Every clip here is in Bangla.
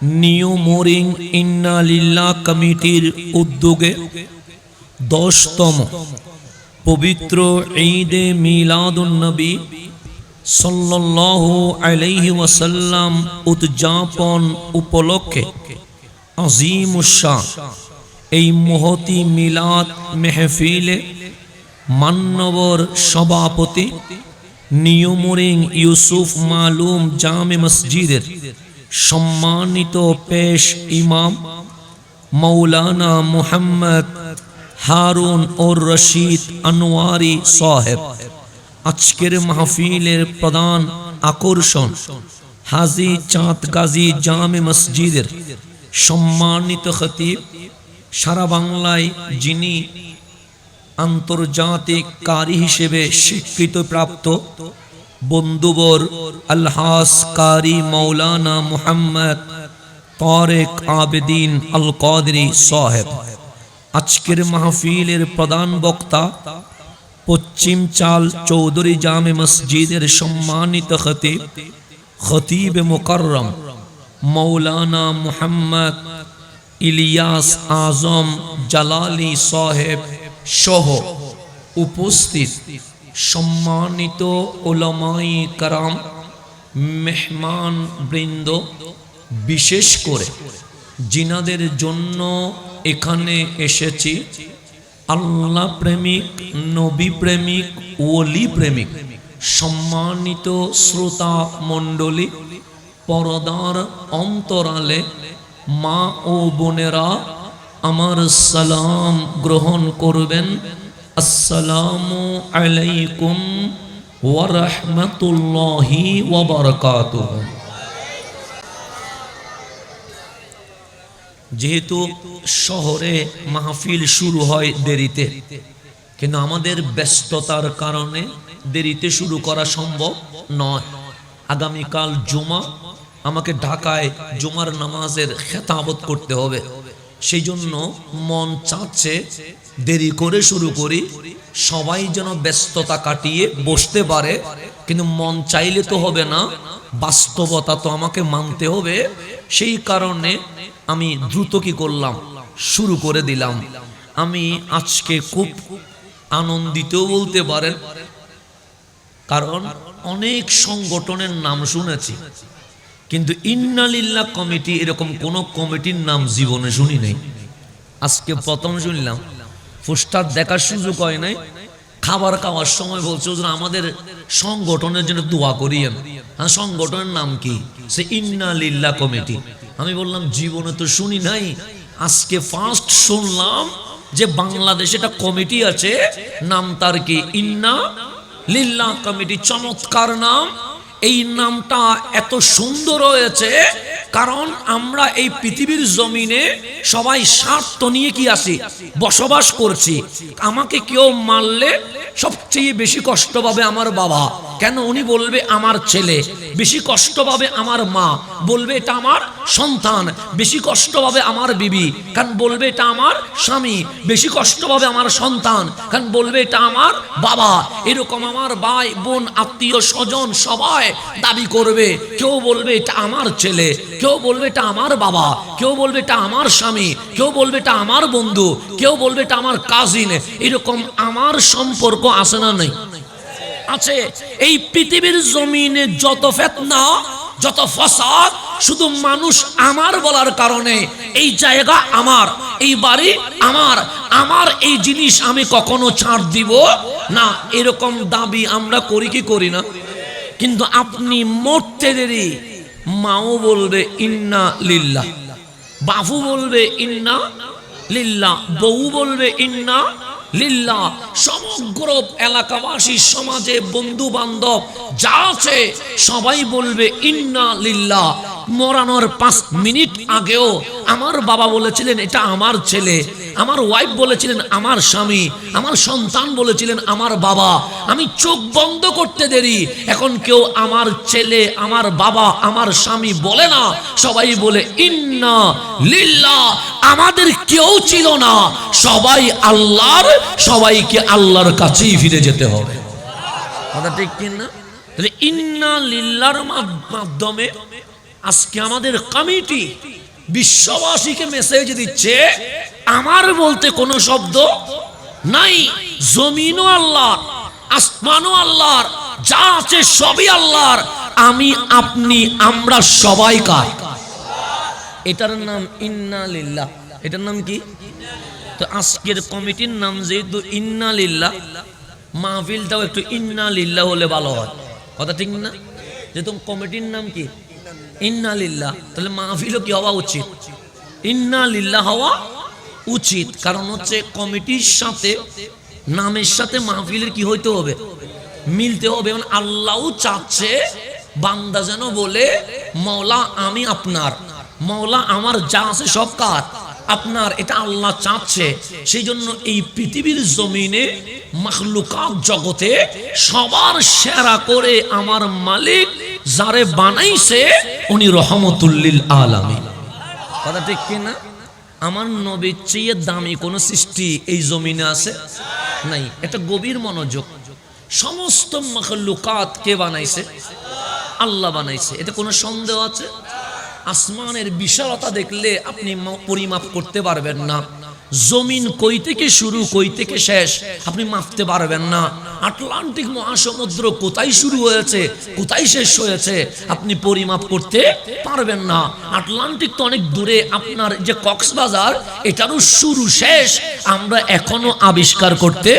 নিউ মোরিং ইন্না লিল্লাহ কমিটির উদ্যোগে 10তম পবিত্র ঈদে মিলাদুন নবী সাল্লাল্লাহু আলাইহি ওয়াসাল্লাম উদযাপন উপলক্ষে আজিমুশ-শান এই মহতি মিলাদ মেহফিলে মান্যবর সভাপতি নিউ মোরিং ইউসুফ মালুম জামে মসজিদের সম্মানিত পেশ ইমাম মৌলানা মুহাম্মদ হারুন ওর রশিদ আনোয়ারি সাহেব, আজকের মাহফিলের প্রধান আকর্ষণ হাজী চাঁদ গাজী জামে মসজিদের সম্মানিত খতিব, সারা বাংলায় যিনি আন্তর্জাতিক কারি হিসেবে স্বীকৃতি প্রাপ্ত বন্ধুবর আলহাস কারি মৌলানা মুহাম্মদ তারেক আবেদিন আল কাদরি সাহেব। আজকের মাহফিলের প্রধান বক্তা পশ্চিম চাল চৌধুরী জামে মসজিদের সম্মানিত খতিব খতিব মুকাররম মৌলানা মুহাম্মদ ইলিয়াস আজম জালালি সাহেব সহ উপস্থিত সম্মানিত উলামায়ে কেরাম, মেহমান বৃন্দ, বিশেষ করে জিনাদের জন্য এখানে এসেছি আল্লাহ প্রেমিক, নবী প্রেমিক, ওলি প্রেমিক সম্মানিত শ্রোতা মণ্ডলী, পরদার অন্তরালে মা ও বোনেরা আমার সালাম গ্রহণ করবেন। আসসালামু আলাইকুম ওয়া রাহমাতুল্লাহি ওয়া বারাকাতুহু। যেহেতু শহরে মাহফিল শুরু হয় দেরিতে, কিন্তু আমাদের ব্যস্ততার কারণে দেরিতে শুরু করা সম্ভব নয়। আগামীকাল জুমা, আমাকে ঢাকায় জুমার নামাজের খেতাবত করতে হবে, সেই জন্য মন চাচ্ছে দেরি করে শুরু করি, সবাই যেন ব্যস্ততা কাটিয়ে বসতে পারে। কিন্তু মন চাইলে তো হবে না, বাস্তবতা তো আমাকে মানতে হবে। সেই কারণে আমি দ্রুত কি করলাম, শুরু করে দিলাম। আমি আজকে খুব আনন্দিত বলতে পারেন, কারণ অনেক সংগঠনের নাম শুনেছি, কিন্তু ইন্না লিল্লাহ কমিটি এরকম কোন কমিটির নাম জীবনে শুনি নাই। আজকে প্রথম শুনলাম। পোস্টার দেখার সুযোগ হয় নাই। খাবার খাওয়ার সময় বলছে হুজুর আমাদের সংগঠনের জন্য দোয়া করিয়েন। হ্যাঁ, সংগঠনের নাম কি? সে ইন্না লিল্লাহ কমিটি। আমি বললাম জীবনে তো শুনি নাই, আজকে ফার্স্ট শুনলাম যে বাংলাদেশে একটা কমিটি আছে, নাম তার কি ইন্না লিল্লাহ কমিটি। চমৎকার নাম। এই নামটা এত সুন্দর হয়েছে কারণ আমরা এই পৃথিবীর জমিনে সবাই স্বার্থ নিয়ে কি আছি, বসবাস করছি। আমাকে কেউ মারলে সবচেয়ে বেশি কষ্ট পাবে আমার বাবা, কেন উনি বলবে আমার ছেলে। বেশি কষ্ট পাবে আমার মা, বলবে এটা আমার সন্তান। বেশি কষ্ট পাবে আমার বিবি, কারণ বলবে এটা আমার স্বামী। বেশি কষ্ট পাবে আমার সন্তান, কারণ বলবে এটা আমার বাবা। এরকম আমার ভাই বোন আত্মীয় স্বজন সবাই দাবি করবে। কেউ বলবে এটা আমার ছেলে, কেউ বলবে এটা আমার বাবা, কেউ বলবে এটা আমার স্বামী, কেউ বলবে এটা আমার বন্ধু, কেউ বলবে এটা আমার কাজিন। এরকম আমার সম্পর্ক আছে না নাই? আছে। এই পৃথিবীর জমিনে যত ফিতনা, যত ফাসাদ, শুধু মানুষ আমার বলার কারণে এই জায়গা আমার, এই বাড়ি আমার, আমার এই জিনিস আমি কখনো ছাড় দিব না, এরকম দাবি আমরা করি কি করি না? কিন্তু আপনি মরতে দেরি, মাও বলবে ইন্না লিল্লাহ, বাবু বলবে ইন্না লিল্লাহ, বউ বলবে ইন্না লিল্লাহ, সমগ্র এলাকাবাসী, সমাজে বন্ধু বান্ধব যা আছে সবাই বলবে ইন্না লিল্লাহ। মরানোর 5 মিনিট আগেও আমার বাবা বলেছিলেন এটা আমার ছেলে, আমার ওয়াইফ বলেছিলেন আমার স্বামী, আমার সন্তান বলেছিলেন আমার বাবা। আমি চোখ বন্ধ করতে দেরি, এখন কেউ আমার ছেলে, আমার বাবা, আমার স্বামী বলে না, সবাই বলে ইন্না লিল্লাহ। আমাদের কেউ ছিল না, সবাই আল্লাহর, সবাইকে আল্লাহর কাছেই ফিরে যেতে হবে। কথা ঠিক কিনা? তাহলে ইন্না লিল্লাহর মাধ্যমে আজকে আমাদের কমিটি বিশ্ববাসীকে মেসেজ দিচ্ছে, আমার বলতে কোনো শব্দ নাই, জমিনও আল্লাহর, আসমানও আল্লাহর, যা আছে সবই আল্লাহর, আমি আপনি আমরা সবাই কার। এটার নাম ইন্না লিল্লাহ। এটার নাম কি? তো আজকের কমিটির নাম যেহেতু ইন্না লিল্লাহ, মাহফিলটাও একটু ইন্না লিল্লাহ হলে ভালো হয়, কথা ঠিক না? যেহেতু কমিটির নাম কি ইন্না লিল্লাহ, তাহলে মাহফিলও কি হওয়া উচিত? ইন্না লিল্লাহ হওয়া উচিত। কারণ হচ্ছে কমিটির সাথে, নামের সাথে মাহফিলের কি হইতে হবে? মিলতে হবে। এবং আল্লাহ চাচ্ছে বান্দা যেন বলে, মওলা আমি আপনার, মওলা আমার যা আছে সব কার? আপনার। এটা আল্লাহ চাচ্ছে। সেই জন্য এই পৃথিবীর জমিনে মাখলুকাত জগতে সবার সেরা করে আমার মালিক যারে বানাইছে উনি রহমতুল্লিল আলামিন। কথা ঠিক কিনা? আমার নবীর চেয়ে দামি কোন সৃষ্টি এই জমিনে আছে? নাই। এটা গভীর মনোযোগ। সমস্ত মাখলুকাত কে বানাইছে? আল্লাহ বানাইছে। এতে কোনো সন্দেহ আছে? আসমানের বিশালতা দেখলে আপনি পরিমাপ করতে পারবেন না। জমিন কই থেকে শুরু কই থেকে শেষ আপনি মাপতে পারবেন না। আটলান্টিক মহাসমুদ্র কোথায় শুরু হয়েছে কোথায় শেষ হয়েছে আপনি পরিমাপ করতে পারবেন না। আটলান্টিক তো অনেক দূরে। আপনার যে কক্সবাজার, এটারও শুরু শেষ আমরা এখনো আবিষ্কার করতে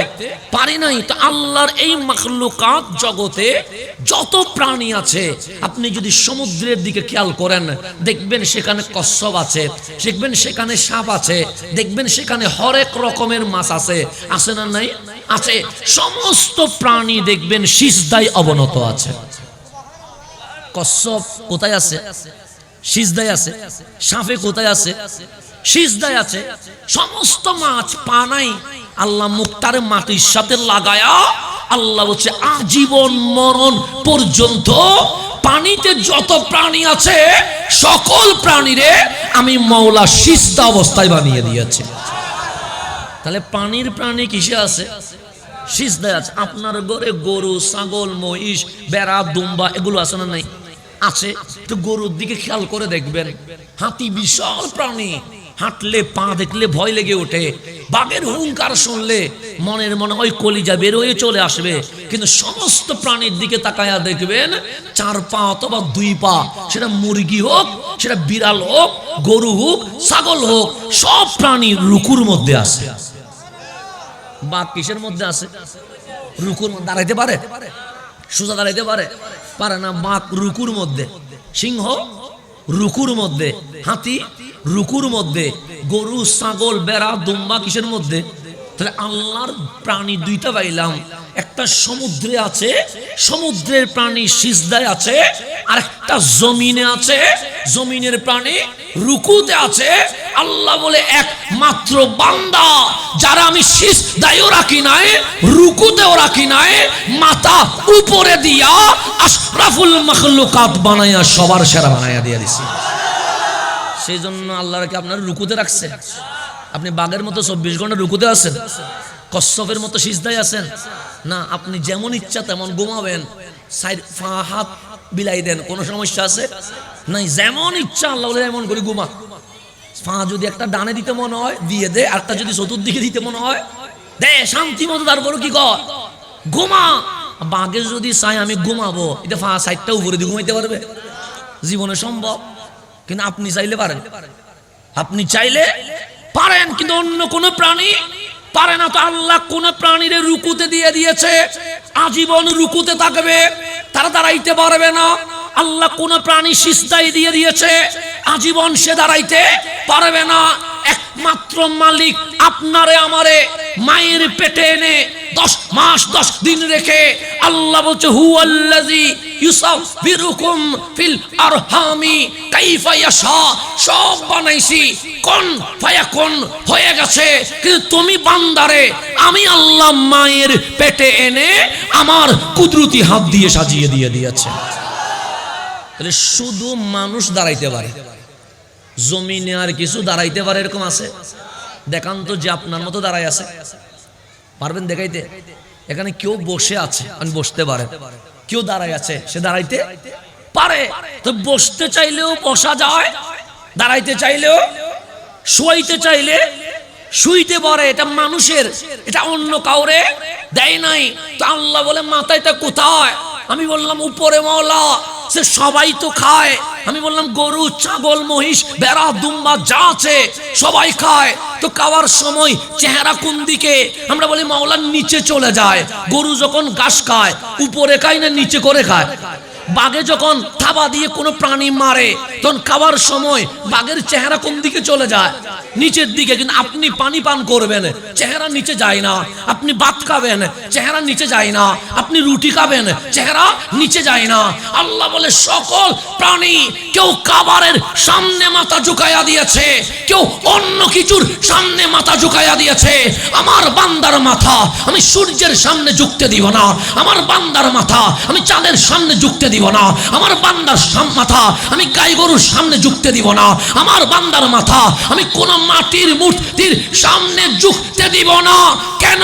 পারি নাই। তো আল্লাহর এই মাখলুকাত জগতে যত প্রাণী আছে, আপনি যদি সমুদ্রের দিকে খেয়াল করেন দেখবেন সেখানে কচ্ছপ আছে, দেখবেন সেখানে সাপ আছে, দেখবেন সেখানে হরেক রকমের মাছ আছে। আছে না নাই? আছে। সমস্ত প্রাণী দেখবেন সিজদায় অবনত আছে। কচ্ছপ কোথায় আছে? সিজদায় আছে। সাপে কোথায় আছে? সিজদায় আছে। সমস্ত মাছ পা নাই, আল্লাহ মুখটারে মাটির সাথে লাগায়া আল্লাহ বলছে আজীবন মরণ পর্যন্ত পানিতে যত প্রাণী আছে সকল প্রাণীরে আমি মওলা সিজদা অবস্থায় বানিয়ে দিয়েছি। তাহলে পানির প্রাণী কিসে আছে? সিজদায় আছে। আপনার ঘরে গরু, ছাগল, মহিষ, বেড়া, দুম্বা এগুলো আছে না নাই? আছে। তো গরুর দিকে খেয়াল করে দেখবেন, হাতি বিশাল প্রাণী, হাঁটলে পা দেখলে ভয় লেগে ওঠে। বাঘের হুঙ্কার শুনলে মনের মনে হয় কলিজা বের হয়ে চলে আসবে। কিন্তু সমস্ত প্রাণীর দিকে তাকায়া দেখবেন চার পা অথবা দুই পা, সেটা মুরগি হোক, সেটা বিড়াল হোক, গরু হোক, ছাগল হোক, সব প্রাণী রুকুর মধ্যে আছে। বাঘ কিসের মধ্যে আছে? রুকুর মধ্যে। দাঁড়াইতে পারে? সোজা দাঁড়াইতে পারে? পারে না। বাঘ রুকুর মধ্যে, সিংহ রুকুর মধ্যে, হাতি রুকুর মধ্যে, গরু, ছাগল, বেড়া, দুম্বা কিসের মধ্যে? তাহলে আল্লাহর প্রাণী দুইটা পাইলাম। একটা সমুদ্রে আছে, সমুদ্রের প্রাণী সিজদায় আছে, আর একটা জমিনে আছে, জমিনের প্রাণী রুকুতে আছে। আল্লাহ বলে একমাত্র বান্দা যারা আমি সিজদায়ও রাখি নাই, রুকুতেও রাখি নাই, মাথা উপরে দিয়া আশরাফুল মাখলুকাত বানায়া সবার সেরা বানায়া দিয়া দিছি। সেই জন্য আল্লাহকে আপনার রুকুতে রাখছে। আপনি বাঘের মতো 24 ঘন্টা রুকুতে আছেন? কচ্ছপের মতো সিজদায় আছেন না? আপনি যেমন ইচ্ছা তেমন ঘুমাবেন, হাত বিলাই দেন, কোনো সমস্যা আছে নাই? যেমন ইচ্ছা আল্লাহ বলে এমন করে ঘুমা। যদি একটা ডানে দিতে মনে হয় দিয়ে দে, আরটা যদি চতুর্দিকে দিতে মনে হয় দে, শান্তি মতো। তারপরে কি কর? ঘুমা। বাঘে যদি চাই আমি ঘুমাবো, এটা সাইডটা উপরে দিয়ে ঘুমাইতে পারবে? জীবনে সম্ভব? কিন্তু আপনি চাইলে পারেন, আপনি চাইলে পারেন, কিন্তু অন্য কোন প্রাণী পারে না। তো আল্লাহ কোন প্রাণীর রুকুতে দিয়ে দিয়েছে, আজীবন রুকুতে থাকবে, তারা দাঁড়াইতে পারবে না। আল্লাহ কোন প্রাণী সিজদায় দিয়ে দিয়েছে, আজীবন সে দাঁড়াইতে পারবে না। একমাত্র মালিক আপনারে আমারে মায়ের পেটে এনে 10 মাস 10 দিন রেখে আল্লাহ বলছে হুয়াল্লাযী ইউসাফিরুকুম ফিল আরহামি কাইফা ইয়াশা। সব বানাইছি, কোন ফায়াকুন হয়ে গেছে। কিন্তু তুমি বান্দারে আমি আল্লাহ মায়ের পেটে এনে আমার কুদরতি হাত দিয়ে সাজিয়ে দিয়ে দিয়েছে। তাহলে শুধু মানুষ দাঁড়াইতে পারে, জমিনে আর কিছু দাঁড়াইতে পারে এরকম আছে? দেখান তো যে আপনার মতো দাঁড়ায় আছে, পারবেন দেখাইতে? এখানে কেউ বসে আছে, আমি বসতে পারে, কেউ দাঁড়ায় আছে, সে দাঁড়াইতে পারে। তো বসতে চাইলেও বসা যায়, দাঁড়াইতে চাইলেও, শুইতে চাইলে শুইতে পারে। এটা মানুষের, এটা অন্য কাউরে দেয় নাই। তো আল্লাহ বলে মাথাটা কোথায়? আমি বললাম উপরে মাওলা, সে সবাই তো খায়। আমি বললাম গরু, ছাগল, মহিষ, ভেড়া, দুম্বা যা আছে সবাই খায়। তো খাওয়ার সময় চেহারা কোন দিকে? আমরা বলি মাওলার নিচে চলে যায়। গরু যখন ঘাস খায় উপরে খায় না নিচে করে খায়? বাঘে যখন থাবা দিয়ে কোনো প্রাণী মারে তখন খাওয়ার সময় বাঘের চেহারা কোন দিকে চলে যায়? নিচের দিকে। কিন্তু আপনি পানি পান করবেন, চেহারা নিচে যায় না। আপনি ভাত খাবেন, চেহারা নিচে যায় না। আপনি রুটি খাবেন, চেহারা নিচে যায় না। আল্লাহ বলে সকল প্রাণী কেউ খাবারের সামনে মাথা ঝুঁকাইয়া দিয়েছে, কেউ অন্য কিছুর সামনে মাথা ঝুঁকাইয়া দিয়েছে। আমার বান্দার মাথা আমি সূর্যের সামনে ঝুঁকতে দিব না। আমার বান্দার মাথা আমি চাঁদের সামনে ঝুঁকতে দিব না। আমার বান্দার মাথা আমি গাই গরুর সামনে ঝুঁকতে দিব না। আমার বান্দার মাথা আমি কোন মাটির মূর্তির সামনে ঝুঁকতে দিব না। কেন?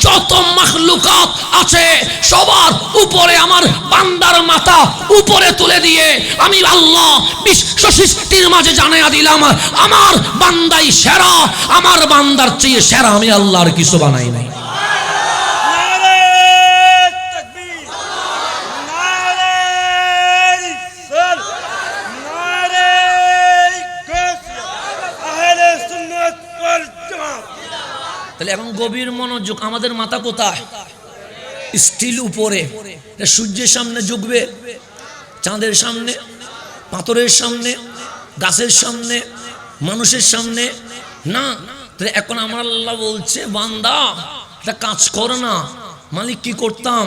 যত মাখলুকাত আছে সবার উপরে আমার বান্দার মাথা উপরে তুলে দিয়ে আমি আল্লাহ বিশ্ব সৃষ্টির মাঝে জানাইয়া দিলাম আমার বান্দাই সেরা। আমার বান্দার চেয়ে সেরা আমি আল্লাহর কিছু বানাই নাই। এখন গভীর মনোযোগ। আমাদের মাথা কোথায়? স্টিল উপরে। সূর্যের সামনে ঝুঁকবে, চাঁদের সামনে, পাথরের সামনে, গাছের সামনে, মানুষের সামনে না। এখন আমার আল্লাহ বলছে বান্দা একটা কাজ কর না। মালিক কি করতাম?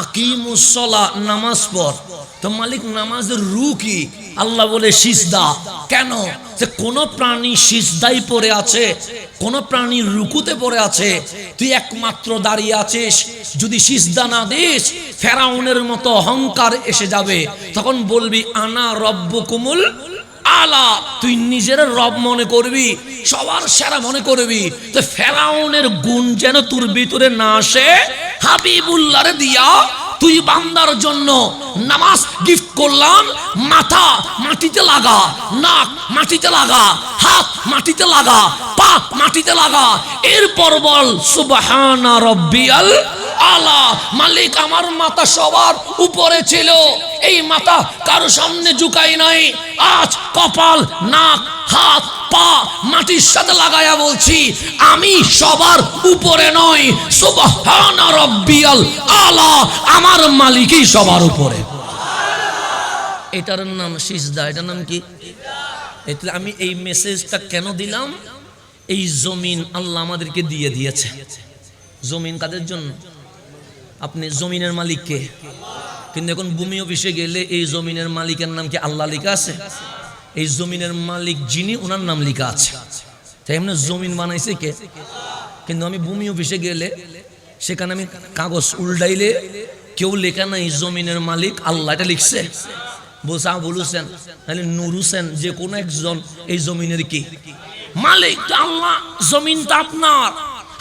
আকিমুস সালাহ, নামাজ পড়। তো মালিক নামাজের রু কি? আল্লাহ বলে সিজদা। কেন? যে কোন প্রাণী সিজদাই পড়ে আছে, কোন প্রাণী রুকুতে পড়ে আছে, তুই একমাত্র দাঁড়িয়ে আছিস। যদি সিজদা না দিস ফেরাউনের মতো অহংকার এসে যাবে। তখন বলবি আনা রব্বুকুমুল আলা, তুই নিজের রব মনে করবি, সবার সেরা মনে করবি। তো ফেরাউনের গুণ যেন তোর ভিতরে না আসে, হাবিবুল্লাহরে দিয়া তুই বান্দার জন্য নামাজ গিফট করলাম। মাথা মাটিতে লাগা, নাক মাটিতে লাগা, হাত মাটিতে লাগা, পা মাটিতে লাগা। এরপর বল সুবহানা রাব্বিয়াল আলা। মালিক আমার মাথা সবার উপরে ছিল, এই মাথা কারো সামনে ঝুঁকাই নাই। আজ কপাল, নাক, হাত, পা মাটির সাথে লাগায়া বলছি আমি সবার উপরে নয়। সুবহানা রাব্বিয়াল আলা, আমার মালিকই সবার উপরে। এটার নাম সিজদা। এটার নাম কি? এটা আমি এই মেসেজটা কেন দিলাম? এই জমিন আল্লাহ আমাদেরকে দিয়ে দিয়েছে। জমিন কাদের জন্য? আপনি জমিনের মালিক কে? কিন্তু এখন ভূমি অফিসে গেলে এই জমিনের মালিকের নাম কি আল্লাহ লেখা আছে? এই জমিনের মালিক যিনি, ওনার নাম লেখা আছে। তাই এমনি জমিন বানাইছে কে? কিন্তু আমি ভূমি অফিসে গেলে সেখানে আমি কাগজ উল্টাইলে কেউ লেখা নাই জমিনের মালিক আল্লাহ, এটা লিখছে বলছে আবুল হোসেন নাহলে নূর হোসেন, যে কোনো একজন এই জমিনের কি মালিক। আল্লাহ জমিনটা আপনার,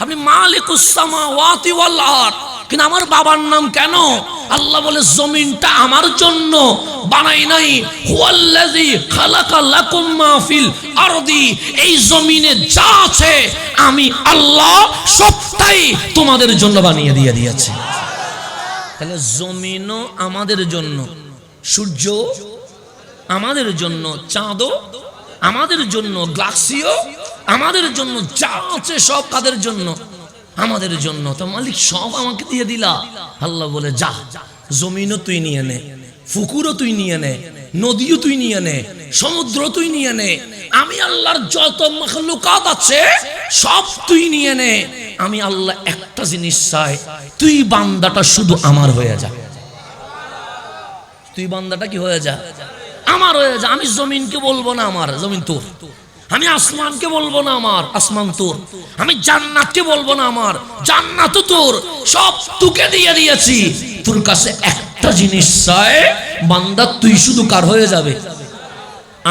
আপনি মালিকুস সামাওয়াতি ওয়াল আরদ। কিন্তু আমার বাবার নাম কেন? আল্লাহ বলে জমিনটা আমার জন্য বানাই নাই। হুয়াল্লাযী খালাকা লাকুম মা ফিল আরদি, এই জমিনে যা আছে আমি আল্লাহ সবটাই তোমাদের জন্য বানিয়ে দিয়ে দিয়েছি। তাহলে জমিনও আমাদের জন্য, সূর্য আমাদের জন্য, চাঁদও আমাদের জন্য, গ্লাক্সিও আমাদের জন্য, যা আছে সব কাদের জন্য? আমাদের জন্য। তো মালিক সব আমাকে দিয়ে দিলা। আল্লাহ বলে যা, জমিনও তুই নিয়ে নে, পুকুরও তুই নিয়ে নে, নদীও তুই নিয়ে নে, সমুদ্র তুই নিয়ে নে। আমি আল্লাহর যত মাখলুকাত আছে সব তুই নিয়ে নে। আমি আল্লাহ একটা জিনিস চাই, তুই বান্দাটা শুধু আমার হয়ে যা। তুই বান্দাটা কি হয়ে যা? আমার হয়ে যা। আমি জমিনকে বলবো না আমার জমিন তোর, আমি আসমানকে বলবো না আমার আসমান তোর, আমি জান্নাতকে বলবো না আমার জান্নাত তোর। সব তোকে দিয়ে দিয়েছি। তোর কাছে একটা জিনিস চাই, বান্দা তুই শুধু কার হয়ে যাবে?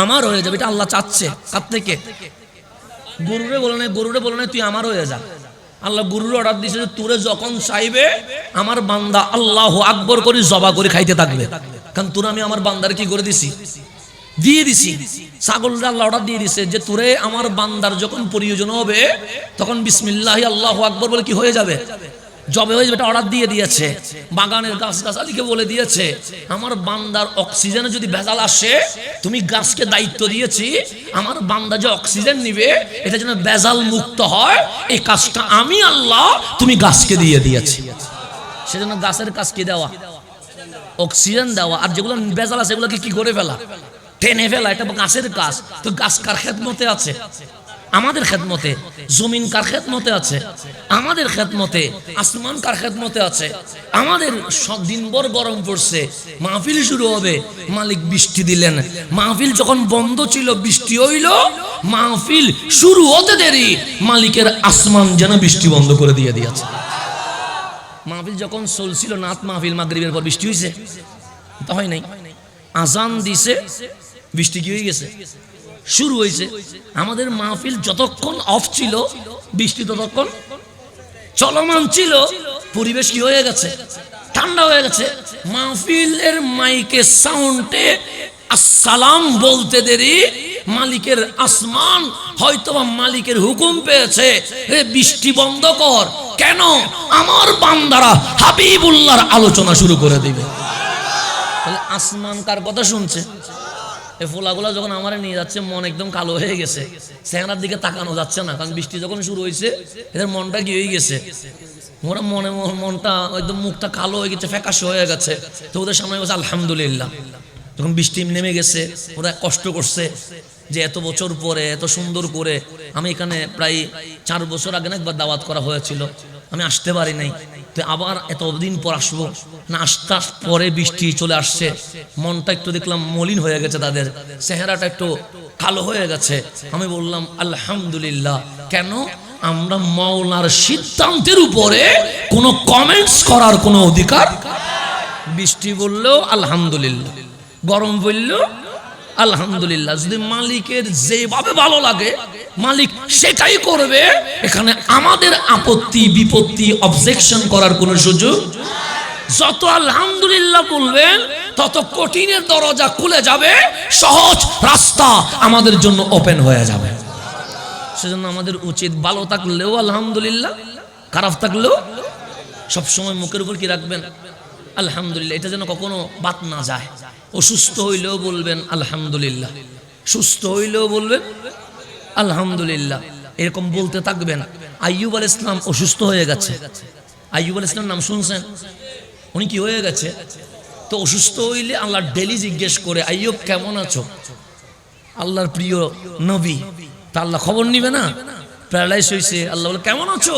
আমার হয়ে যাবে। এটা আল্লাহ চাচ্ছে। কার থেকে? গরুরে বলে নাই, গরুরে বলে নাই তুই আমার হয়ে যা। আল্লাহ গরুর অর্ডার দিয়েছে যে তোরে যখন চাইবে আমার বান্দা আল্লাহু আকবার করে জবা করে খাইতে থাকবে। কারণ তোরা আমি আমার বান্দার কি করে দিছি, দিয়ে দিছি। ছাগলটা আল্লাহ অর্ডার দিয়ে দিছে যে তোরে আমার বান্দার যখন প্রয়োজন হবে তখন বিসমিল্লাহ আল্লাহু আকবার বলে কি হয়ে যাবে, জবে হয়ে যাবে। এটা অর্ডার দিয়ে দিয়েছে। বাগানের গাছ গাছালিকে বলে দিয়েছে আমার বান্দার অক্সিজেনে যদি ভেজাল আসে, তুমি গাছকে দায়িত্ব দিয়েছি আমার বান্দা যে অক্সিজেন নিবে এটা যেন ভেজাল মুক্ত হয়, এই কাজটা আমি আল্লাহ তুমি গাছকে দিয়ে দিয়েছি। সেজন্য গাছের কাজ কি দেওয়া, অক্সিজেন দেওয়া। আর যেগুলো ভেজাল আছে সেগুলোকে কি করে ফেলা, টেনে ফেলা, এটা গাছের কাজ। তো গাছ কার খেদমতে আছে, আমাদের খেদমতে। জমিন কার খেদমতে আছে, আমাদের খেদমতে। আসমান কার খেদমতে আছে, আমাদের। দিনভর গরম পড়ছে, মাহফিল শুরু হবে, মালিক বৃষ্টি দিলেন। মাহফিল যখন বন্ধ ছিল বৃষ্টি হইল, মাহফিল শুরু হতে দেরি মালিকের আসমান যেন বৃষ্টি বন্ধ করে দিয়ে দিয়েছে। মাহফিল যখন চলছিল নাত মাহফিল, মাগরিবের পর বৃষ্টি হয়েছে, তা হয় নাই। আজান দিছে, বৃষ্টি কি হয়ে গেছে, শুরু হয়েছে। আমাদের মাহফিল যতক্ষণ অফ ছিল বৃষ্টি ততক্ষণ চলমান ছিল। পরিবেশ কি হয়ে গেছে, ঠান্ডা হয়ে গেছে। মাহফিলের মাইকে সাউন্ডে আসসালাম বলতে দেরি মালিকের আসমান হয়তোবা মালিকের হুকুম পেয়েছে, রে বৃষ্টি বন্ধ কর। কেন, আমার বান্দারা হাবিবুল্লাহর আলোচনা শুরু করে দিবে। তাহলে আসমান কার কথা শুনছে? এই ফোলাগুলা যখন আমার নিয়ে যাচ্ছে মন একদম কালো হয়ে গেছে, চেহারার দিকে তাকানো যাচ্ছে না। কারণ বৃষ্টি যখন শুরু হয়েছে এদের মনটা কি হয়ে গেছে, ওরা মনটা একদম মুখটা কালো হয়ে গেছে, ফ্যাকাশে হয়ে গেছে। তো ওদের সামনে বলছে আলহামদুলিল্লাহ। যখন বৃষ্টি নেমে গেছে ওরা কষ্ট করছে যে এত বছর পরে এত সুন্দর করে। আমি এখানে প্রায় 4 বছর আগে না একবার দাওয়াত করা হয়েছিল, আমি আসতে পারি নাই। তো আবার এতদিন পর আসবো না, আসতে পরে বৃষ্টি চলে আসছে, মনটা একটু দেখলাম মলিন হয়ে গেছে, তাদের চেহারাটা একটু কালো হয়ে গেছে। আমি বললাম আলহামদুলিল্লাহ। কেন, আমরা মাওলার সিদ্ধান্তের উপরে কোনো কমেন্টস করার কোনো অধিকার। বৃষ্টি বললেও আলহামদুলিল্লাহ, গরম বললেও আলহামদুলিল্লাহ। যদি মালিকের যেভাবে ভালো লাগে মালিক সেটাই করবে। এখানে আমাদের আপত্তি বিপত্তি অবজেকশন করার কোনো সুযোগ। যত আলহামদুলিল্লাহ বলবেন তত কঠিনের দরজা খুলে যাবে, সহজ রাস্তা আমাদের জন্য ওপেন হয়ে যাবে। সেজন্য আমাদের উচিত ভালো থাকলেও আলহামদুলিল্লাহ, খারাপ থাকলেও সবসময় মুখের উপর কি রাখবেন, আলহামদুলিল্লাহ। এটা যেন কখনো বাদ না যায়। অসুস্থ হইলেও বলবেন আলহামদুলিল্লাহ, সুস্থ হইলেও বলবেন আলহামদুলিল্লাহ, এরকম বলতে থাকবেন। আইয়ুব আলাইহিস সালাম অসুস্থ হয়ে গেছে। আইয়ুব আলাইহিস সালাম নাম শুনছেন? উনি কি হয়ে গেছে? তো অসুস্থ হইলে আল্লাহ ডেলি জিজ্ঞেস করে আইয়ুব কেমন আছো? আল্লাহর প্রিয় নবী, তা আল্লাহ খবর নিবে না? প্যারালাইজ হয়েছে, আল্লাহ বলে কেমন আছো?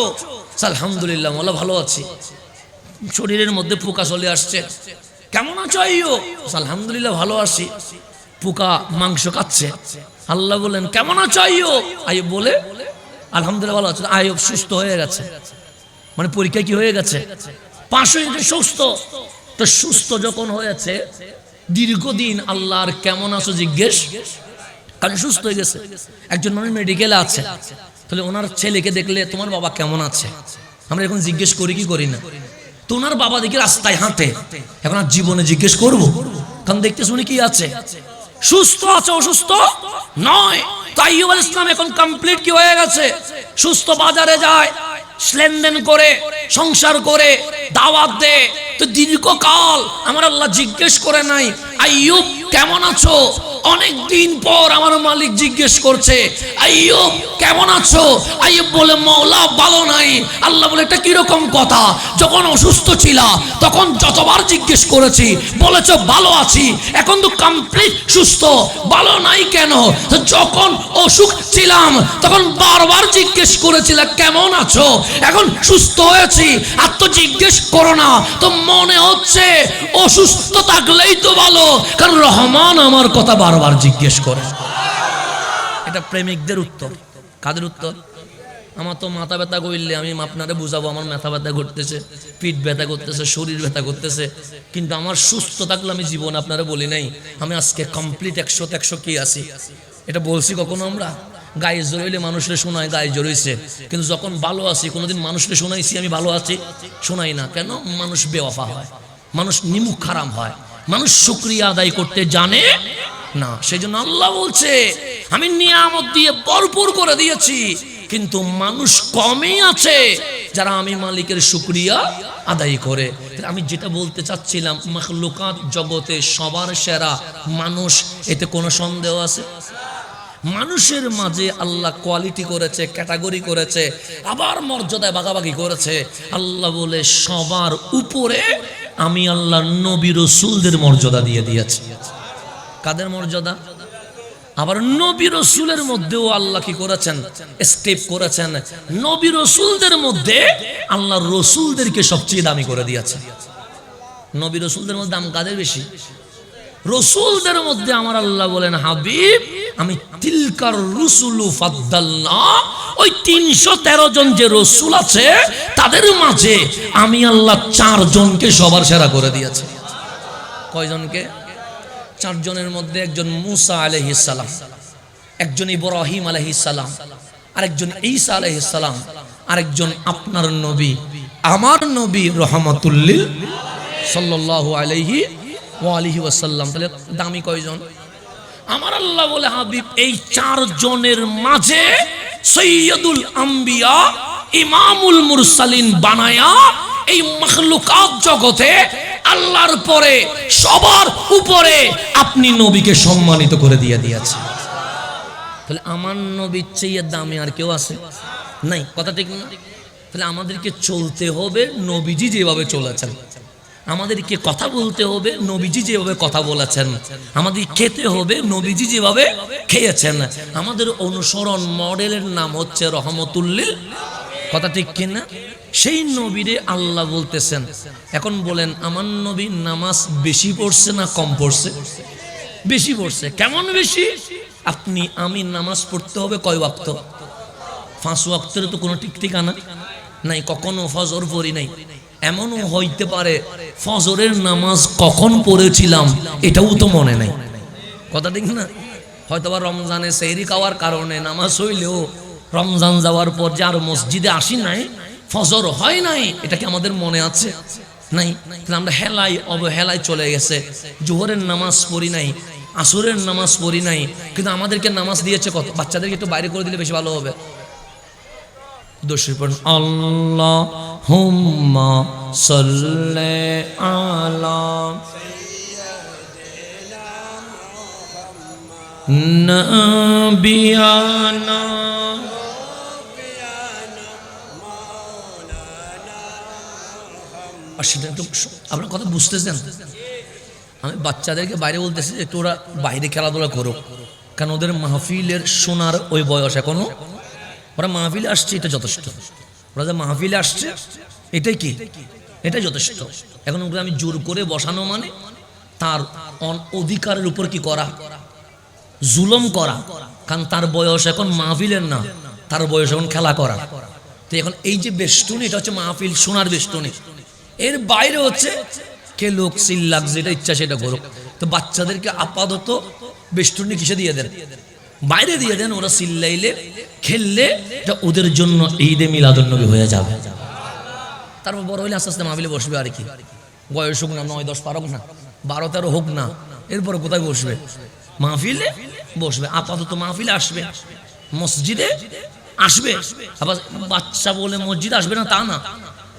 আলহামদুলিল্লাহ, আল্লাহ ভালো আছি। শরীরের মধ্যে পোকা চলে আসছে, কেমন আছো আইয়ুব? আলহামদুলিল্লাহ ভালো আছি। পোকা মাংস খাচ্ছে, আল্লাহ বলেন কেমন আছো আইয়ুব? আইয়ুব বলে আলহামদুলিল্লাহ ভালো আছো। আইয়ুব সুস্থ হয়ে গেছে, মানে পরীক্ষা কি হয়ে গেছে, 5 মিনিটে সুস্থ। তো সুস্থ যখন হয়েছে দীর্ঘদিন আল্লাহর কেমন আছো জিজ্ঞেস, কারণ সুস্থ হয়ে গেছে। একজন মানুষ মেডিকেলে আছে, তাহলে ওনার ছেলেকে দেখলে তোমার বাবা কেমন আছে আমরা এখন জিজ্ঞেস করি কি করি না? তো ওনার বাবা দেখে রাস্তায় হাঁটে, এখন আর জীবনে জিজ্ঞেস করবো? কারণ দেখতে শুনি কি আছে, সুস্থ আছে, অসুস্থ নয়। তো আইয়ুব আলাইহিস সালাম এখন কমপ্লিট কি হয়ে গেছে, সুস্থ। বাজারে যায়, লেনদেন করে, সংসার করে, দাওয়াত দে। তো দীর্ঘকাল আমার আল্লাহ জিজ্ঞেস করে নাই আইয়ুব কেমন আছো। অনেক দিন পর আমার মালিক জিজ্ঞেস করছে আইয়ুব কেমন আছো? আইয়ুব বলে মওলা ভালো নাই। আল্লাহ বলে এটা কিরকম কথা? যখন অসুস্থ ছিলা তখন যতবার জিজ্ঞেস করেছি বলেছো ভালো আছি, এখন তো কমপ্লিট সুস্থ, ভালো নাই কেন? যখন অসুখ ছিলাম তখন বারবার জিজ্ঞেস করেছিলাম কেমন আছো, এখন সুস্থ হয়েছি আর তো জিজ্ঞেস করো না। তো মনে হচ্ছে অসুস্থ থাকলেই তো ভালো, কারণ রহমান আমার কথা বারবার জিজ্ঞেস করে। এটা প্রেমিকদের উত্তর। কাদের উত্তর? আমার তো মাথা ব্যথা করলে আমি আপনারে বুঝাবো আমার মাথা ব্যথা করতেছে, পিঠ ব্যথা করতেছে, শরীর ব্যথা করতেছে, কিন্তু আমার সুস্থ থাকলে আমি জীবন আপনারা বলি নাই আমি আজকে কমপ্লিট 100 কি আছি। এটা বলছি কখনো আমরা? গায়ে জোর হইলে মানুষরে শোনায় গায়ে জোর হইছে, কিন্তু যখন ভালো আছি কোনোদিন মানুষরে শোনাইছি আমি ভালো আছি? শোনাই না। কেন? মানুষ বেওয়াফা হয়, মানুষ নিমুখ খারাপ হয়। মানুষ শুকরিয়া আদায় করতে জানে না। সেজন্য আল্লাহ বলছে আমি নিয়ামত দিয়ে ভরপুর করে দিয়েছি, কিন্তু মানুষ কমই আছে যারা আমি মালিকের শুকরিয়া আদায় করে। আমি যেটা বলতে চাচ্ছিলাম, মাখলুকাত জগতে সবার সেরা মানুষ, এতে কোনো সন্দেহ আছে? মানুষের মাঝে আল্লাহ কোয়ালিটি করেছে, ক্যাটাগরি করেছে, আবার মর্যাদায় ভাগাভাগি করেছে। আল্লাহ বলে সবার উপরে আমি আল্লাহ নবী রাসূলদের মর্যাদা দিয়ে দিয়েছি। কাদের মর্যাদা? আবার নবী রাসূলের মধ্যেও আল্লাহ কি করেছেন? স্টেপ করেছেন। নবী রাসূলদের মধ্যে আল্লাহ রাসূলদেরকে সবচেয়ে দামি করে দিয়েছে। নবী রাসূলদের মধ্যে দাম কাদের বেশি? রাসূলদের মধ্যে আমার আল্লাহ বলেন হাবিব আমি তিলকার রুসুলু ফাদ্দালনা, ওই 313 জন যে রাসূল আছে তাদের মাঝে আমি আল্লাহ 4 জনকে সবার সেরা করে দিয়েছি। কয়জনকে? 4 জনের মধ্যে একজন মুসা আলাইহিস সালাম, একজন ইব্রাহিম আলাইহিস সালাম, আরেকজন ঈসা আলাইহিস সালাম, আরেকজন আপনার নবী আমার নবী রাহমাতুল লিল সাল্লাল্লাহু আলাইহি ওয়া আলিহি ওয়াসাল্লাম। তাহলে দামি কয়জন? আমার আল্লাহ বলে হাবিব এই 4 জনের মাঝে সৈয়দুল আম্বিয়া ইমামুল মুরসালিন বানায়া এই মাখলুকাত জগতে আল্লাহর পরে সবার উপরে আপনি নবীকে সম্মানিত করে দিয়ে দিয়েছেন। তাহলে আমার নবীর চেয়ে দামি আর কেউ আছে? নাই। কথা ঠিক না? তাহলে আমাদেরকে চলতে হবে নবীজি যেভাবে চলেছেন, আমাদেরকে কথা বলতে হবে নবীজি যেভাবে কথা বলেছেন, আমাদের খেতে হবে নবীজি যেভাবে খেয়েছেন। আমাদের অনুসরণ মডেলের নাম হচ্ছে রহমতুল লিল। কথা ঠিক কিনা? সেই নবীরে আল্লাহ বলতেছেন। এখন বলেন আমার নবী নামাজ বেশি পড়ছে না কম পড়ছে? বেশি পড়ছে। কেমন বেশি? আপনি আমি নামাজ পড়তে হবে কয় ওয়াক্ত? 5 ওয়াক্তের তো কোনো ঠিক ঠিকানা নাই। কখনো ফজর পড়ি নাই, এমনও হইতে পারে ফজরের নামাজ কখন পড়েছিলাম এটাও তো মনে নাই। কথা ঠিক না? হয়তোবা রমজানে সেহরি খাওয়ার কারণে নামাজ হইলেও রমজান যাওয়ার পর যে আর মসজিদে আসি নাই, ফজর হয় নাই, এটা কি আমাদের মনে আছে? নাই। আমরা হেলায় অবহেলায় চলে গেছে। জোহরের নামাজ পড়ি নাই, আসরের নামাজ পড়ি নাই, কিন্তু আমাদেরকে নামাজ দিয়েছে কত? বাচ্চাদেরকে একটু বাইরে করে দিলে বেশি ভালো হবে। আল্লাহুম্মা সাল্লি আলা নাবিয়ানা। আপনার কথা বুঝতেছেন? আমি বাচ্চাদেরকে বাইরে বলতেছি একটু ওরা বাইরে খেলাধুলা করুক, কারণ ওদের মাহফিলের শোনার ওই বয়স এখনো। ওরা মাহফিলে আসছে, এটা যথেষ্ট। ওরা যে মাহফিলে আসছে এটাই কি? এটাই যথেষ্ট। এখন ওকে আমি জোর করে বসানো মানে তার অধিকারের উপর কি করা? জুলুম করা। কারণ তার বয়স এখন মাহফিলের না, তার বয়স এখন খেলা করা। তো এখন এই যে বেষ্টনী, এটা হচ্ছে মাহফিল শোনার বেষ্টনী। এর বাইরে হচ্ছে কে লোক চিল্লাক, যেটা ইচ্ছা সেটা করুক। তো বাচ্চাদেরকে আপাতত বেষ্টনী কিসে দিয়ে দেন? বাইরে দিয়ে দেন। ওরা চিল্লাইলে খেললে এটা ওদের জন্য ঈদে মিলাদুন নবী হয়ে যাবে। তারপর বড় হইলে আস্তে আস্তে মাহফিলে বসবে। আর কি বয়স হোক না 9, 10 পার হোক না, 12, 13 হোক না, এরপরে কোথায় বসবে? মাহফিলে বসবে। আপাতত মাহফিলে আসবে, মসজিদে আসবে। আবার বাচ্চা বলে মসজিদ আসবে না তা না,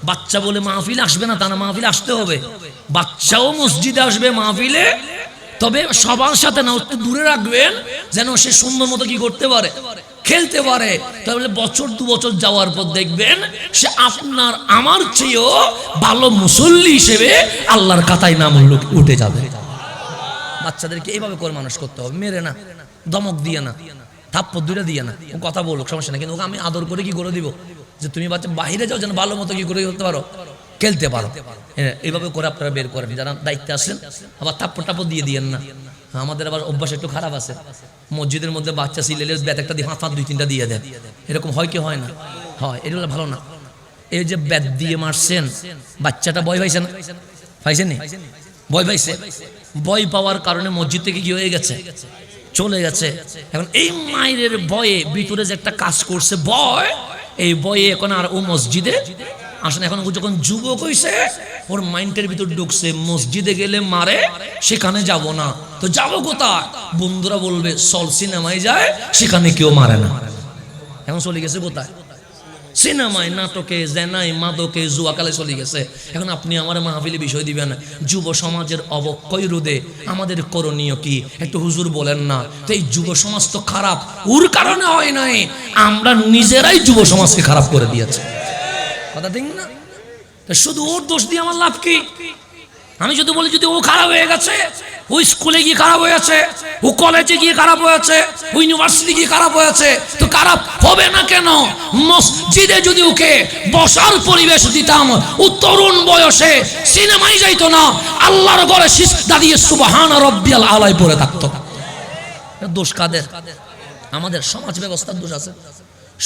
বাচ্চা বলে মাহফিলে আসবে না তা না। মাহফিলে আসতে হবে। বাচ্চাও মসজিদে আসবে মাহফিলে, তবে সবার সাথে না, একটু দূরে রাখবেন যেন সে সুন্দর মতো কি করতে পারে, খেলতে পারে। তাহলে বছর 2 বছর যাওয়ার পর দেখবেন সে আপনার আমার চেয়েও ভালো মুসল্লি হিসেবে আল্লাহর খাতায় নাম উঠে যাবে। বাচ্চাদেরকে এইভাবে করে মানুষ করতে হবে, মেরে না, ধমক দিয়ে না, থাপ্পড় দুইটা দিয়ে না। ও কথা বলুক সমস্যা না, কিন্তু ওকে আমি আদর করে কি করে দিব যে তুমি বাচ্চা বাইরে যাও যেন ভালো মতো কি করে করতে পারো, খেলতে পারো। এইভাবে করে আপনারা বের করেন যারা দায়িত্বে আসেন। আবার থাপ্পড় টাপ্পড় দিয়ে দিয়েন না। আমাদের আবার অভ্যাস একটু খারাপ আছে, মসজিদের মধ্যে বাচ্চা সিলেলে ব্যাট একটা দিয়ে 5 2-3টা দিয়ে দেন। এরকম হয় কি হয় না? হয়। এগুলো ভালো না। এই যে ব্যাট দিয়ে মারছেন, বাচ্চাটা ভয় পাইছে না? পাইছেন নি? ভয় পাইছে। ভয় পাওয়ার কারণে মসজিদ থেকে কি হয়ে গেছে? চলে গেছে। এখন এই মায়ের ভয়ে ভিতরে যে একটা কাজ করছে ভয়, এই ভয়ে এখন আর ও মসজিদে আসেন এখন ও যখন যুবক হইছে ওর মাইন্ডের ভিতর ঢুকছে মসজিদে গেলে মারে, সেখানে যাব না, তো যাবো কোথায়? বন্ধুরা বলবে চল সিনেমায় যায়, সেখানে কেউ মারে না। এখন চলে গেছে কোথায়? সিনেমায়, নাটকে, জেনায়, মাদকে, জুয়াকালে চলে গেছে। এখন আপনি আমার মাহফিলে বিষয় দিবেন যুব সমাজের অবক্ষয় রোধে আমাদের করণীয় কি, একটু হুজুর বলেন না। তো এই যুব সমাজ তো খারাপ ওর কারণে হয় নাই, আমরা নিজেরাই যুব সমাজকে খারাপ করে দিয়েছি, কথা ঠিক না? শুধু ওর দোষ দিয়ে আমার লাভ কি? আমি যদি বলি যদি ও খারাপ হয়ে গেছে, ও স্কুলে গিয়ে খারাপ হয়েছে, ও কলেজে গিয়ে খারাপ হয়েছে, ও ইউনিভার্সিটি গিয়ে খারাপ হয়েছে, তো খারাপ হবে না কেন? মসজিদে যদি ওকে বসার পরিবেশ দিতাম, ও তরুণ বয়সে সিনেমায় যাইতো না, আল্লাহর ঘরে সিজদা দিয়ে সুবহান রাব্বিয়াল আলাই পড়ে থাকতো। দোষ কাদের? আমাদের সমাজ ব্যবস্থার দোষ আছে।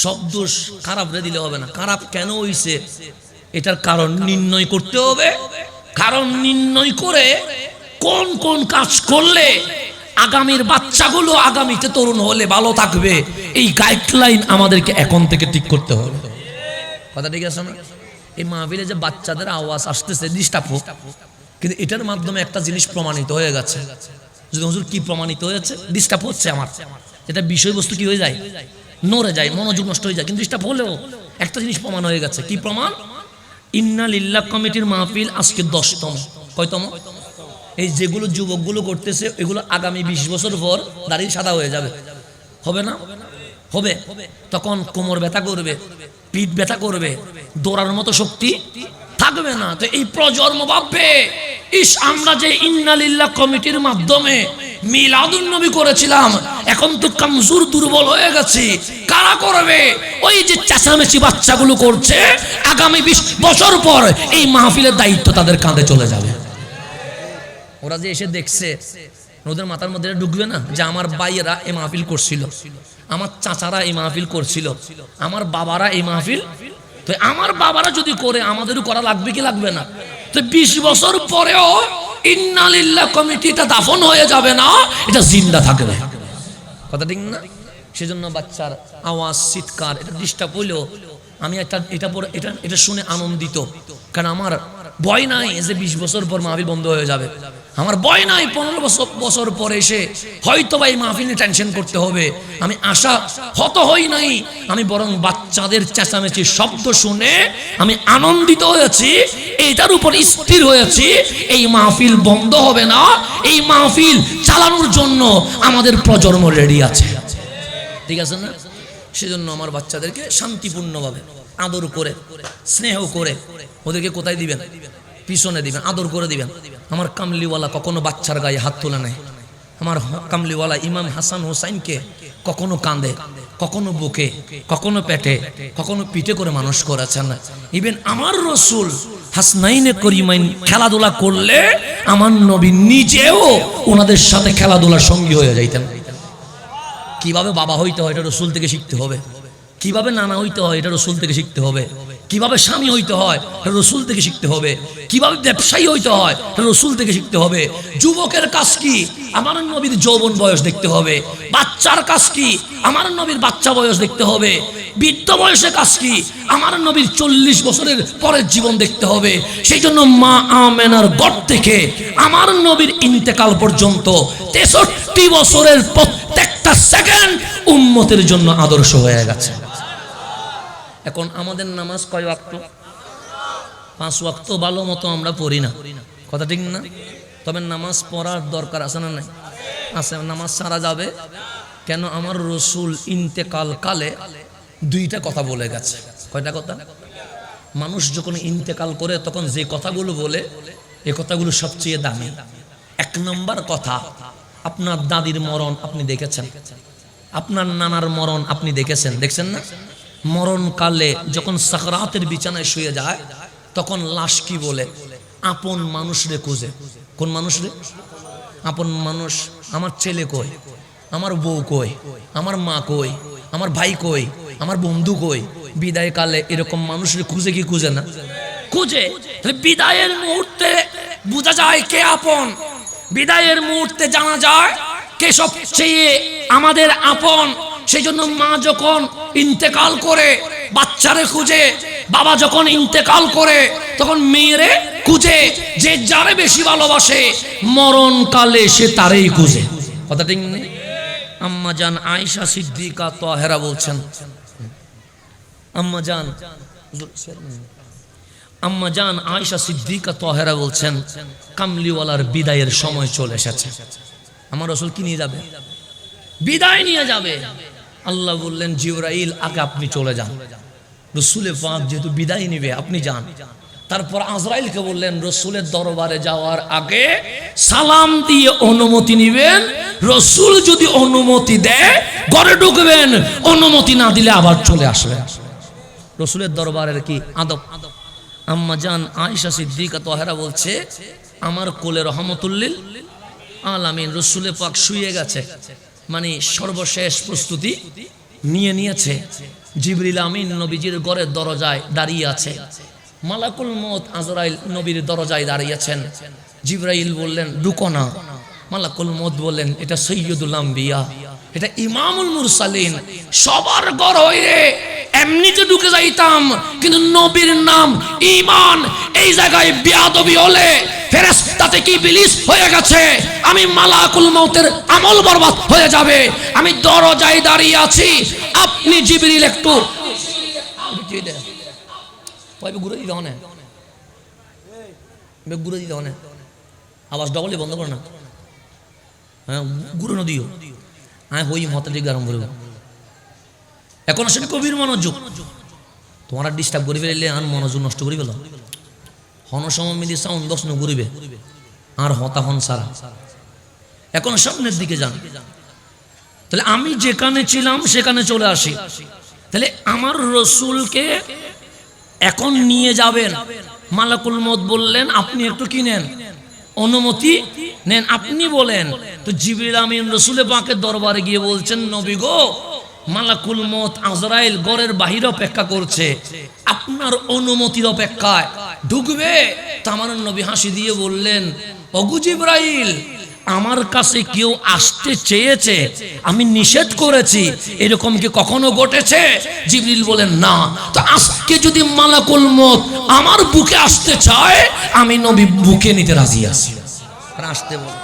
সব দোষ খারাপ রে দিলে হবে না। খারাপ কেন হইছে এটার কারণ নির্ণয় করতে হবে। কারণ নির্ণয় করে কোন কোন কাজ করলে আগামীর বাচ্চাগুলো আগামীতে তরুণ হলে ভালো থাকবে, এই গাইডলাইন আমাদেরকে এখন থেকে ঠিক করতে হবে, কথা ঠিক আছে না? এই মাহফিলে যে বাচ্চাদের আওয়াজ আসতেছে ডিস্টার্ব হোক, কিন্তু এটার মাধ্যমে একটা জিনিস প্রমাণিত হয়ে গেছে। যদি হুজুর কি প্রমাণিত হয়েছে? ডিস্টার্ব হচ্ছে আমার, যেটা বিষয়বস্তু কি হয়ে যায়, নড়ে যায়, মনোযোগ নষ্ট হয়ে যায়, কিন্তু ডিস্টার্ব হলেও একটা জিনিস প্রমাণ হয়ে গেছে। কি প্রমাণ? ইন্না লিল্লাহ কমিটির মাহফিল আজকে 10তম। কয়তম? এই যেগুলো যুবকগুলো করতেছে এগুলো আগামী 20 বছর পর দাঁড়িয়ে সাদা হয়ে যাবে, হবে না? হবে। তখন কোমর ব্যথা করবে, পিঠ ব্যথা করবে, দৌড়ানোর মতো শক্তি থাকবে না। তো এই প্রজন্ম ভাববে ইস আমরা যে ইন্না লিল্লাহ কমিটির মাধ্যমে মিলাদুন নবী করেছিলাম, এখন তো কমজোর দুর্বল হয়ে গেছি, কারা করবে? ওই যে চেঁচামেচি বাচ্চাগুলো করছে, আগামী 20 বছর পর এই মাহফিলের দায়িত্ব তাদের কাঁধে চলে যাবে। ওরা যে এসে দেখছে, ওদের মাথার মধ্যে ঢুকবে না যে আমার ভাইয়েরা এই মাহফিল করছিল, আমার চাচারা এই মাহফিল করছিল, আমার বাবারা এই মাহফিল, তো আমার বাবারা যদি করে আমাদেরও করা লাগবে কি লাগবে না? তো 20 বছর পরেও ইন্না লিল্লাহ কমিটিটা দাফন হয়ে যাবে না, এটা জিন্দা থাকবে, কথা ঠিক না? সেজন্য বাচ্চার আওয়াজ, চিৎকার, এটা ডিস্টার্ব হইলেও আমি এটা শুনে আনন্দিত, কারণ আমার ভয় নাই যে 20 বছর পর মাহফিল বন্ধ হয়ে যাবে। আমার ভয় নাই 15 বছর পরে এসে হয়তো বা এই মাহফিল নিয়ে টেনশন করতে হবে। আমি আশা হত হই নাই, আমি বরং বাচ্চাদের চেঁচামেচির শব্দ শুনে আমি আনন্দিত হয়েছি, এইটার উপর স্থির হয়েছি এই মাহফিল বন্ধ হবে না, এই মাহফিল চালানোর জন্য আমাদের প্রজন্ম রেডি আছে, ঠিক আছে না? সেজন্য আমার বাচ্চাদেরকে শান্তিপূর্ণভাবে আদর করে, স্নেহ করে ওদেরকে কোথায় দিবেন? পিছনে দিবেন, আদর করে দিবেন। আমার কামলিওয়ালা কখনো বাচ্চার গায়ে হাত তোলে নাই। আমার কামলিওয়ালা ইমাম হাসান হোসাইনকে কখনো কাঁধে, কখনো বুকে, কখনো পেটে, কখনো পিঠে করে মানুষ করেছেন। ইভেন আমার রসুল হাসনাইনে করিমাইন খেলাধুলা করলে আমার নবী নিজেও ওনাদের সাথে খেলাধুলার সঙ্গী হয়ে যাইতেন। কিভাবে বাবা হইতে হয় এটা রসুল থেকে শিখতে হবে, কিভাবে নানা হইতে হয় এটা রসুল থেকে শিখতে হবে, কিভাবে স্বামী হইতে হয় এটা রসুল থেকে শিখতে হবে, কিভাবে ব্যবসায়ী হইতে হয় এটা রসুল থেকে শিখতে হবে। যুবকের কাজ কি? আমার নবীর যৌবন বয়স দেখতে হবে। বাচ্চার কাজ কি? আমার নবীর বাচ্চা বয়স দেখতে হবে। বৃদ্ধ বয়সে কাজ কি? আমার নবীর 40 বছরের পরের জীবন দেখতে হবে। সেই জন্য মা আমেনার গড় থেকে আমার নবীর ইন্তেকাল পর্যন্ত 63 বছরের প্রত্যেকটা সেকেন্ড উম্মতের জন্য আদর্শ হয়ে গেছে। এখন আমাদের নামাজ কয় ওয়াক্ত? 5 ওয়াক্ত ভালো মতো আমরা পড়ি না, কথা ঠিক না? তবে নামাজ পড়ার দরকার আছে না নাই? আছে। নামাজ ছাড়া যাবে কেন? আমার রসুল ইন্তেকাল কালে 2টা কথা বলে গেছে। কয়টা কথা? মানুষ যখন ইন্তেকাল করে তখন যে কথাগুলো বলে এই কথাগুলো সবচেয়ে দামি। 1 নম্বর কথা, আপনার দাদির মরণ আপনি দেখেছেন, আপনার নানার মরণ আপনি দেখছেন না? মরণকালে যখন সাকরাতের বিছানায় শুয়ে যায় তখন লাশ কি বলে? আপন মানুষ রে খুঁজে। কোন মানুষ রে? আপন মানুষ। আমার ছেলে কই, আমার বউ কই, আমার মা কই, আমার ভাই কই, আমার বন্ধু কই? বিদায় কালে এরকম মানুষের খুঁজে কি খুঁজে না? খুঁজে। বিদায়ের মুহূর্তে বোঝা যায় কে আপন, বিদায়ের মুহূর্তে জানা যায় কে সবচেয়ে আমাদের আপন। সেই জন্য মা যখন ইন্তেকাল করে বাচ্চারে খুঁজে, বাবা যখন ইন্তেকাল করে তখন মেয়েরে খুঁজে, যে যারে বেশি ভালোবাসে মরণকালে সে তারেই খুঁজে। কথা ঠিক নেই? আম্মা জান আয়েশা সিদ্দিকা তাহেরা বলছেন, আম্মা জান আয়েশা সিদ্দিকা তাহেরা বলছেন, কামলিওয়ালার বিদায়ের সময় চলে এসেছে। আমার রাসূল কি নিয়ে যাবে? বিদায় নিয়ে যাবে। আল্লাহ বললেন, জিবরাইল আগে আপনি চলে যান। রাসূলে পাক যেহেতু বিদায় নিবে, আপনি যান। তারপর আজরাইলকে বললেন, রাসূলের দরবারে যাওয়ার আগে সালাম দিয়ে অনুমতি নেবেন। রাসূল যদি অনুমতি দেয় ঘরে ঢুকবেন, অনুমতি না দিলে আবার চলে আসবেন। রাসূলের দরবারের কি আদব। আম্মা জান আয়েশা সিদ্দিকা তাহেরা বলছে, আমার কোলে রহমতুল্লিল আলামিন রাসূলে পাক শুয়ে গেছে, মানে সর্বশেষ প্রস্তুতি নিয়ে নিয়েছে। জিবরিল আমিন নবীজির ঘরের দরজায় দাঁড়িয়ে আছে। মালাকুল মউত আজরাইল নবীর দরজায় দাঁড়িয়েছেন। জিবরাইল বললেন, ঢুকো না। মালাকুল মউত বললেন, এটা সৈয়দুল আম্বিয়া, এটা ইমামুল মুরসালিন, সবার ঘর হইরে এমনিতে ঢুকে যাইতাম, কিন্তু নবীর নাম ঈমান, এই জায়গায় বেয়াদবি হলে ফেরেশতাতে কি ইবলিস হয়ে গেছে, আমি মালাকুল মউতের আমল বরবাদ হয়ে যাবে। আমি দরজায় দাঁড়িয়ে আছি, আপনি জিবরিল একটু ঘুরে দিতে হনে, ঘুরে দিতে হনে, আওয়াজ ডবলই বন্ধ করো না। হ্যাঁ, ঘুরে নদীও হ্যাঁ হই মতালি গরম করব। এখন আসলে কবির মনোযোগ, তোমার ডিস্টার্ব করি ফেললে আর মনোযোগ নষ্ট করি ফেল। হন সময় মিলি সাউন্ড বক্স ন ঘুরিবে আর হতা হন সারা। এখন সামনের দিকে যান। তাহলে আমি যেখানে ছিলাম সেখানে চলে আসি। তাহলে আমার রসুলকে এখন নিয়ে যাবেন। মালাকুল মউত বললেন, আপনি একটু কি নেন, অনুমতি নেন, আপনি বলেন। তো জিবরিল আমিন রসুলের পাকের দরবারে গিয়ে বলছেন, নবী গো, মালাকুল মউত আজরাইল ঘরের বাহিরে অপেক্ষা করছে, আপনার অনুমতির অপেক্ষায়, ঢুকবে? তো আমার নবী হাসি দিয়ে বললেন, ওগো জিবরাইল, আমার কাছে কেউ আসতে চেয়েছে, আমি নিষেধ করেছি, এরকম কি কখনো ঘটেছে? জিবরিল বলেন, না। তো আজকে যদি মালাকুল মউত আমার বুকে আসতে চায়, আমি নবী বুকে নিতে রাজি আছি। আসতে বল।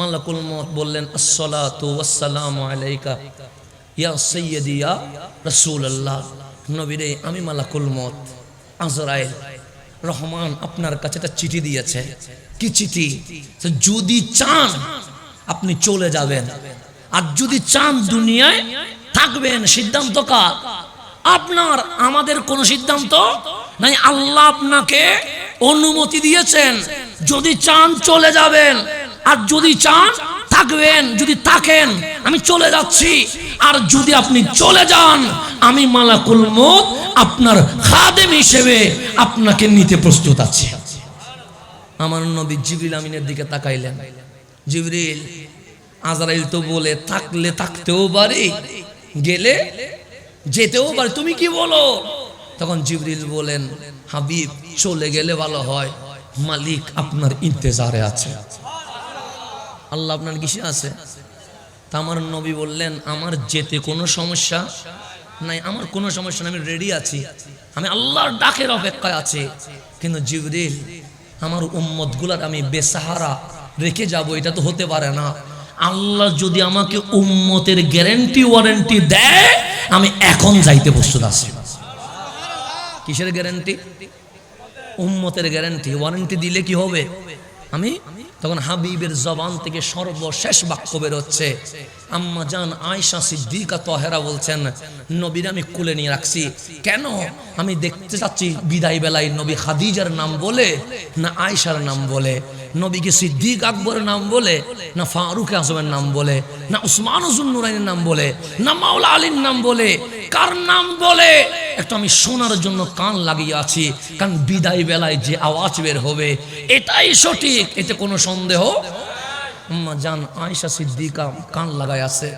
মালাকুল মউত বললেন, আসসালাতু ওয়াসসালামু আলাইকা ইয়া সাইয়্যিদি ইয়া রাসূলুল্লাহ। নবী রে, আমি মালাকুল মউত আজরাইল, রহমান আপনার কাছে একটা চিঠি দিয়েছে। কি চিঠি? যদি চান আপনি চলে যাবেন, আর যদি চান দুনিয়ায় থাকবেন। সিদ্ধান্ত কার? আপনার। আমাদের কোনো সিদ্ধান্ত নাই। আল্লাহ আপনাকে অনুমতি দিয়েছেন, যদি চান চলে যাবেন, আর যদি চান থাকবেন। যদি থাকেন আমি চলে যাচ্ছি, আর যদি আপনি চলে যান আমি মালাকুল মউত আপনার খাদেম হিসেবে আপনাকে নিতে প্রস্তুত আছি। আমার নবী জিবরিল আমিনের দিকে তাকাইলেন। জিবরিল, আজরাইল তো বলে থাকলে থাকতেও পারে, গেলে যেতেও পারে, তুমি কি বলো? তখন জিবরিল বলেন, হাবিব, চলে গেলে ভালো হয়, মালিক আপনার ইন্তজারে আছে। আল্লাহ আপনার কিসে আছে? তা আমার নবী বললেন, আমার যেতে কোনো সমস্যা নাই, আমার কোনো সমস্যা নাই, আমি রেডি আছি, আমি আল্লাহর ডাকের অপেক্ষায় আছি। কিন্তু জিবরিল, আমার উম্মতগুলার আমি বেসাহারা রেখে যাব, এটা তো হতে পারে না। আল্লাহ যদি আমাকে উম্মতের গ্যারান্টি ওয়ারেন্টি দেয়, আমি এখন যাইতে প্রস্তুত আছি। কিসের গ্যারান্টি? উম্মতের গ্যারান্টি। ওয়ারেন্টি দিলে কি হবে? আমি তখন হাবিবের জবান থেকে সর্বশেষ বাক্য বের হচ্ছে। আম্মা জান আয়েশা সিদ্দিকা তাহেরা বলছেন, নবীর আমি কুলে নিয়ে রাখছি। কেন? আমি দেখতে চাচ্ছি বিদায় বেলায় নবী খাদিজার নাম বলে না আয়েশার নাম বলে, নবীকে সিদ্দিক আকবরের নাম বলে না ফারুক আজমের নাম বলে, না উসমান জুন্নুরাইনের নাম বলে, না মাওলা আলীর নাম বলে, কার নাম বলে একটু আমি শোনার জন্য কান লাগিয়ে আছি। কারণ বিদায় বেলায় যে আওয়াজ বের হবে এটাই সঠিক, এতে কোনো সন্দেহ। আম্মা জান আয়েশা সিদ্দিকা কান লাগায় আছে।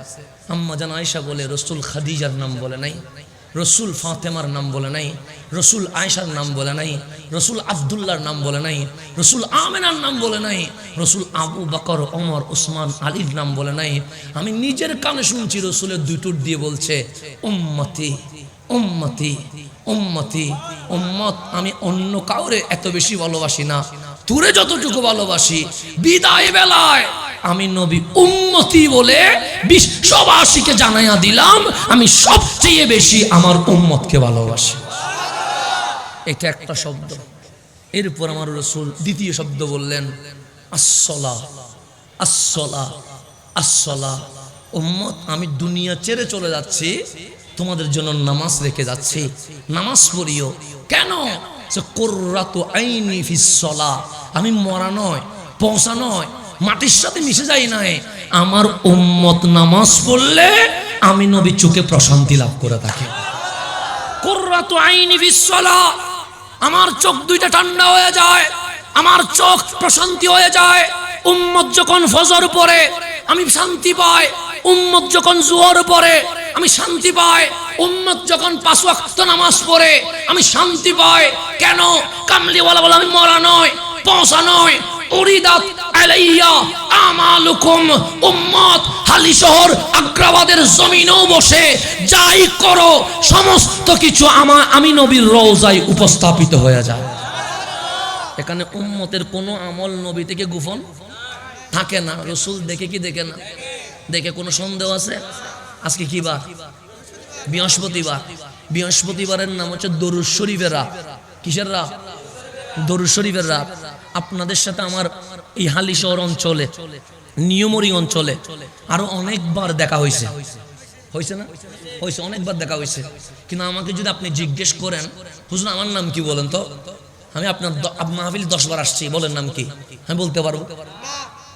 আম্মা জান আয়েশা বলে, রসুল খাদিজার নাম বলে নাই, রসুল ফাতেমার নাম বলে নাই, রসুল আয়েশার নাম বলে নাই, রসুল আব্দুল্লাহর নাম বলে নাই, রসুল আমেনার নাম বলে নাই, রসুল আবু বকর, ওমর, উসমান, আলীর নাম বলে নাই। আমি নিজের কানে শুনছি রসুলের দুই টুট দিয়ে বলছে, উম্মতি উম্মতি উম্মতি উম্মত আমি অন্য কাউরে এত বেশি ভালোবাসি না, তোরে যতটুকু ভালোবাসি বিদায় বেলায় আমি নবী উম্মতি বলে বিশ্ববাসীকে জানাইয়া দিলাম আমি সবচেয়ে বেশি আমার উম্মতকে ভালোবাসি। এটা একটা শব্দ। এরপর আমার রাসূল দ্বিতীয় শব্দ বললেন আসসালা আসসালা আসসালা। উম্মত আমি দুনিয়া ছেড়ে চলে যাচ্ছি, তোমাদের জন্য নামাজ রেখে যাচ্ছি, নামাজ পড়িও। কেন? কুররাতু আইনি ফিস সালাহ। আমি মরা নয়, পৌঁছা নয়, মাটির সাথে মিশে যাই নাই। আমার উম্মত নামাজ পড়লে আমি নবী চোখে প্রশান্তি লাভ করে থাকি। কুররাতু আইনি ফিস সালাহ, আমার চোখ দুইটা ঠান্ডা হয়ে যায়, আমার চোখ প্রশান্তি হয়ে যায়। উম্মত যখন ফজর পড়ে আমি শান্তি পাই, উম্মত যখন জোহর পড়ে আমি শান্তি পাই, উম্মত যখন 5 ওয়াক্ত নামাজ পড়ে আমি শান্তি পাই। কেন? কামলিওয়ালা বলে আমি মরা নয়, পৌঁছা নয়। উরিদাত আলাইয়া আমালুকুম। উম্মত হালি শহর আগ্রাবাদের জমিনেও বসে যাই করো সমস্ত কিছু আমি নবীর রওজায় উপস্থাপিত হয়ে যায়। এখানে উম্মতের কোনো আমল নবী থেকে গোপন থাকে না। রাসূল দেখে কি দেখে না? দেখে কোনো সন্দেহ আছে? আজকে কি বার? বৃহস্পতিবার। বৃহস্পতিবারের নাম হচ্ছে দরুদ শরীফের রাত। কিসের রাত? দরুদ শরীফের রাত। আপনাদের সাথে আমার এই হালিশহর অঞ্চলে, নিয়মরি অঞ্চলে আরো অনেকবার দেখা হয়েছে। হয়েছে না? হয়েছে, অনেকবার দেখা হয়েছে। কিন্তু আমাকে যদি আপনি জিজ্ঞেস করেন হুজুর আমার নাম কি বলেন তো, আমি আপনার মাহফিল 10 বার আসছি, বলেন নাম কি? আমি বলতে পারবো,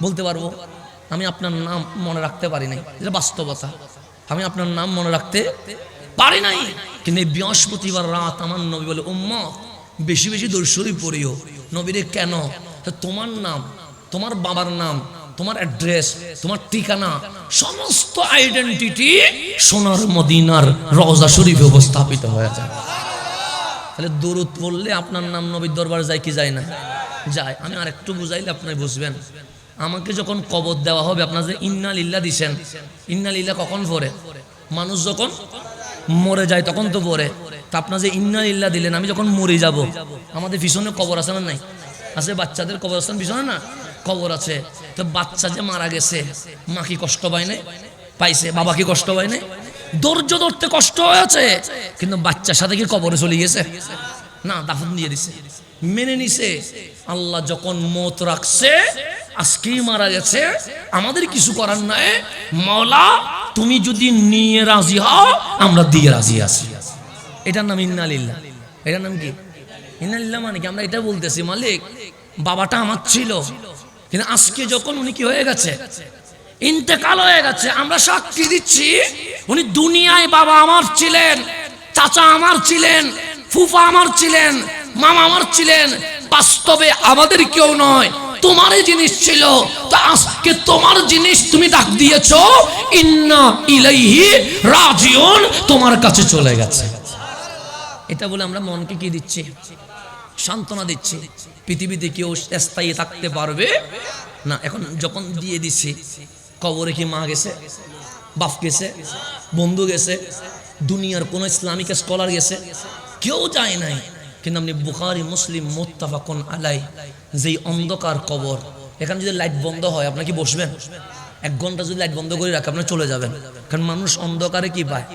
বলতে পারবো। আমি আপনার নাম মনে রাখতে পারি নাই, এটা বাস্তবতা। আমি আপনার নাম মনে রাখতে পারি নাই। কিন্তু এই বৃহস্পতিবার রাত আমার নবী বলে উম্মত বেশি বেশি দরুদ শরীফ পড়িও। নবীরে কেন? তোমার নাম, তোমার বাবার নাম, তোমার অ্যাড্রেস, তোমার ঠিকানা, সমস্ত আইডেন্টিটি সোনার মদিনার রওজা শরীফে উপস্থাপিত হয়ে যায়। তাহলে দরুদ পড়লে আপনার নাম নবীর দরবারে যায় কি যায় না? যায়। আমি আর একটু বুঝাইলে আপনি বুঝবেন। আমাকে যখন কবর দেওয়া হবে, আপনার যে ইন্না লিল্লাহ দিছেন, ইন্না লিল্লাহ কখন পড়ে? মানুষ যখন মরে যায় তখন তো পড়ে। তা আপনার যে ইন্না লিল্লাহ দিলেন, আমি যখন মরে যাব, আমাদের পিছনে কবর আছে না নাই? আছে। বাচ্চাদের কবরস্থান পিছনে না কবর আছে। তো বাচ্চা যে মারা গেছে, মা কি কষ্ট পায় না? পাইছে। বাবা কি কষ্ট পায় না? ধৈর্য ধরতে কষ্ট হয়েছে, কিন্তু বাচ্চার সাথে কি কবরে চলে গেছে? না, দাফন দিয়ে দিছে, মেনে নিছে। আল্লাহ যখন মত রাখছে, আজকেই মারা গেছে, আমাদের কিছু করার নাই। মাওলা তুমি যদি নিয়ে রাজি হও, আমরা দিয়ে রাজি আছি। এটার নাম ইন্না লিল্লাহ। এটার নাম কি? ইন্না লিল্লাহ। মানে কি? আমরা এটা বলতেছি মালিক বাবাটা আমার ছিল, কিন্তু আজকে যখন উনি কি হয়ে গেছে, ইন্তেকাল হয়ে গেছে, আমরা সাক্ষী দিচ্ছি উনি দুনিয়ায় বাবা আমার ছিলেন, চাচা আমার ছিলেন, ফুফা আমার ছিলেন, মামা আমার ছিলেন, বাস্তবে আমাদের কেউ নয়, তোমারই জিনিস ছিল। তো আজকে তোমার জিনিস তুমি ডাক দিয়েছো, ইন্না ইলাইহি রাজিউন, তোমার কাছে চলে গেছে। এটা বলে আমরা মনকে কি দিচ্ছি? সান্ত্বনা দিচ্ছি। পৃথিবীতে কেউ স্থায়ী থাকতে পারবে না। এখন যখন দিয়ে দিচ্ছি, কবরে কি মা গেছে, বাপ গেছে, বন্ধু গেছে, দুনিয়ার কোন ইসলামিক স্কলার গেছে? কেউ যায় নাই। কিন্তু আপনি বুখারী মুসলিম মুত্তাফাকুন আলাই, যেই অন্ধকার কবর, এখানে যদি লাইট বন্ধ হয় আপনার কি বসবেন? 1 ঘন্টা যদি লাইট বন্ধ করে রাখে আপনার চলে যাবেন। কারণ মানুষ অন্ধকারে কি পায়?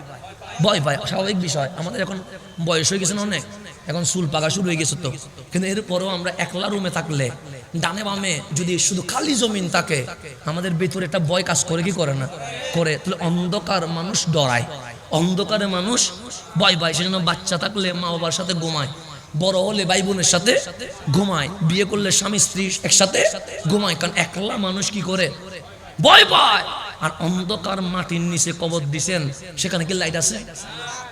ভয় পায়। স্বাভাবিক বিষয়। আমাদের এখন বয়স হয়ে গেছে না অনেক, এখন চুল পাকা শুরু হয়ে গেছে তো। কিন্তু এরপরেও আমরা একলা রুমে থাকলে, ডানে বামে যদি শুধু খালি জমিন থাকে, আমাদের ভিতরে একটা ভয় কাজ করে কি করে না? করে। তাহলে অন্ধকার মানুষ ডরায়, অন্ধকারে মানুষ ভয় পায়। সেজন্য বাচ্চা থাকলে মা বাবার সাথে ঘুমায়, বড় হলে ভাই বোনের সাথে ঘুমায়, বিয়ে করলে স্বামী স্ত্রী একসাথে ঘুমায়। কারণ একলা মানুষ কি করে? ভয় পায়। আর অন্ধকার মাটির নিচে কবর দিছেন, সেখানে কি লাইট আছে,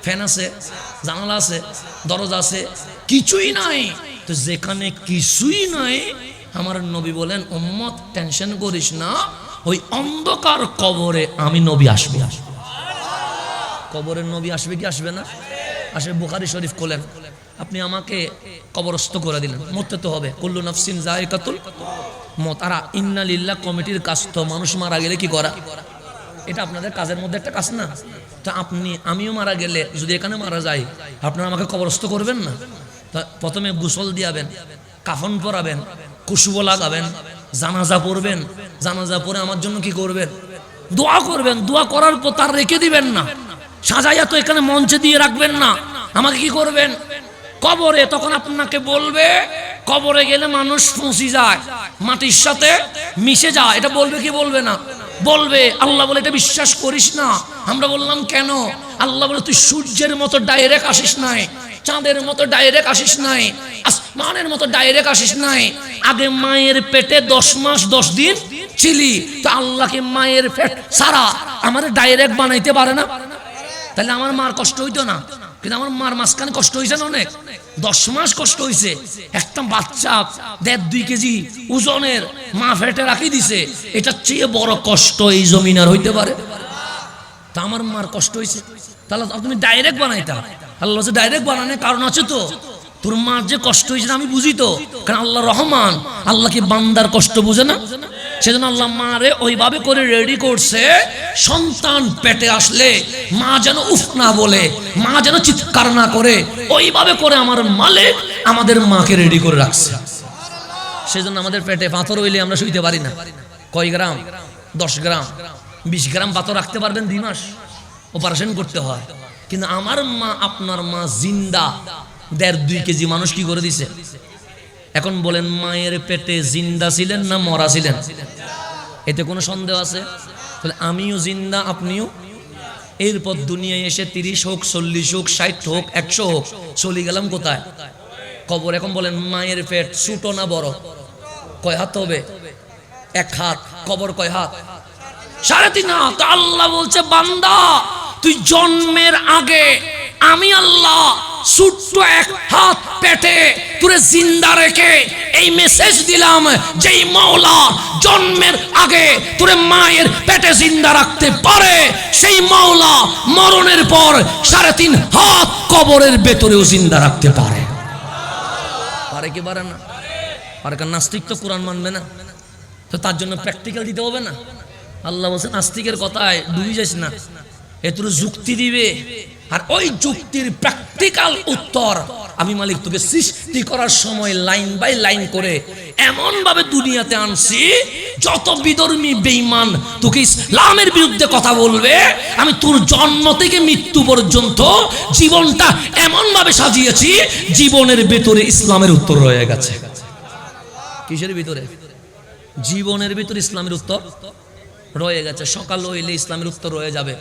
ফ্যান আছে, জানালা আছে, দরজা আছে? কিছুই নাই। তো যেখানে কিছুই নাই, আমার নবী বলেন উম্মত টেনশন করিস না, ওই অন্ধকার কবরে আমি নবী আসবে। কবরের নবী আসবে কি আসবে না? আসবে। বুখারী শরীফ খোলেন, আপনি আমাকে কবরস্থ করে দিলেন, মরতে তো হবে, কুল্লু নাফসিন যায়কাতুল মত। আর ইন্না লিল্লাহ কমিটির কাজ তো মানুষ মারা গেলে কি করা, এটা আপনাদের কাজের মধ্যে একটা কাজ না? তো তা আমিও মারা গেলে যদি এখানে মারা যাই, আপনারা আমাকে কবরস্থ করবেন না? তা প্রথমে গোসল দিয়াবেন, কাফন পরাবেন, খুশবু লাগাবেন, জানাজা পড়বেন, জানাজা পড়ে আমার জন্য কি করবেন? দোয়া করবেন। দোয়া করার পর তার রেখে দিবেন না, সাজাইয়া তো এখানে মঞ্চে দিয়ে রাখবেন না। আমাকে কি করবেন? কবরে তখন আপনাকে বলবে, কবরে গেলে মানুষ ফুঁসি যায়, মাটির সাথে মিশে যায়, এটা বলবে কি বলবে না? বলবে। আল্লাহ বলে এটা বিশ্বাস করিস না। আমরা বললাম কেন? আল্লাহ বলে তুই সূর্যের মতো ডাইরেক্ট আসিস নাই, চাঁদের মতো ডাইরেক্ট আসিস নাই, আসমানের মতো ডাইরেক্ট আসিস নাই। আগে মায়ের পেটে 10 মাস 10 দিন ছিলি, তো আল্লাহকে মায়ের পেট সারা আমার ডাইরেক্ট বানাইতে পারে না? তাহলে আমার মার কষ্ট হইতো না? কিন্তু আমার মার মাঝখানে কষ্ট হয়েছে না অনেক। 10 মাস কষ্ট হয়েছে। একটা বাচ্চা 1.5-2 কেজি ওজনের মা ফেটে রাখি দিছে, এটার চেয়ে বড় কষ্ট এই জমিন আর হইতে পারে? তা আমার মার কষ্ট হয়েছে, তাহলে তুমি ডাইরেক্ট বানাইতা। আল্লাহ ডাইরেক্ট বানানোর কারণ আছে তো। তোর মার যে কষ্ট হয়েছে আমি বুঝি তো, কারণ আল্লাহ রহমান। আল্লাহ কি বান্দার কষ্ট বুঝে না? সেজন্য আল্লাহ মারে ওইভাবে করে রেডি করছে, সন্তান পেটে আসলে মা যেন উফ না বলে, মা যেন চিৎকার না করে, ওইভাবে করে আমার মালিক আমাদের মাকে রেডি করে রাখছে। সেজন্য আমাদের পেটে পাথর হইলে আমরা শুইতে পারি না। কয় গ্রাম? 10 গ্রাম 20 গ্রাম পাথর রাখতে পারবেন 2 মাস, অপারেশন করতে হয়। কিন্তু আমার মা, আপনার মা জিন্দা 1.5-2 কেজি মানুষ কি করে দিছে? এখন বলেন, মায়ের পেটে জিন্দা ছিলেন না মরা ছিলেন? এতে কোনো সন্দেহ আছে? তাহলে আমিও জিন্দা, আপনিও। এরপর দুনিয়ায় এসে 30 হোক, 40 হোক, 60 হোক, 100 হোক, চলে গেলাম কোথায়? কবর। এখন বলেন, মায়ের পেট ছোট না বড়? কয় হাত হবে? 1 হাত। কবর কয় হাত? 3.5 হাত। আল্লাহ বলছে, বান্দা তুই জন্মের আগে আমি আল্লাহ ছোট্ট 1 হাত পেটে তোরে জিন্দা রেখে এই মেসেজ দিলাম, যেই মাওলা জন্মের আগে তোরে মায়ের পেটে জিন্দা রাখতে পারে, সেই মাওলা মরণের পর 3.5 হাত কবরের ভেতরেও জিন্দা রাখতে পারে। পারে কি পারে না? পারে। কারণ নাস্তিক তো কোরআন মানবে না, তো তার জন্য প্র্যাকটিক্যাল দিতে হবে না। আল্লাহ বলছে, নাস্তিকের কথায় ডুবে যাস না, এত যুক্তি দিবে, আর ওই যুক্তির প্র্যাকটিক্যাল উত্তর আমি মালিক তোকে সৃষ্টি করার সময় লাইন বাই লাইন করে এমন ভাবে দুনিয়াতে আনছি, যত বিধর্মী বেঈমান তোকে ইসলামের বিরুদ্ধে কথা বলবে, আমি তোর জন্ম থেকে মৃত্যু পর্যন্ত জীবনটা এমন ভাবে সাজিয়েছি, জীবনের ভেতরে ইসলামের উত্তর রয়ে গেছে। কিসের ভিতরে? জীবনের ভিতরে ইসলামের উত্তর রয়ে গেছে। সকাল হইলে ইসলামের উত্তর রয়ে যাবে,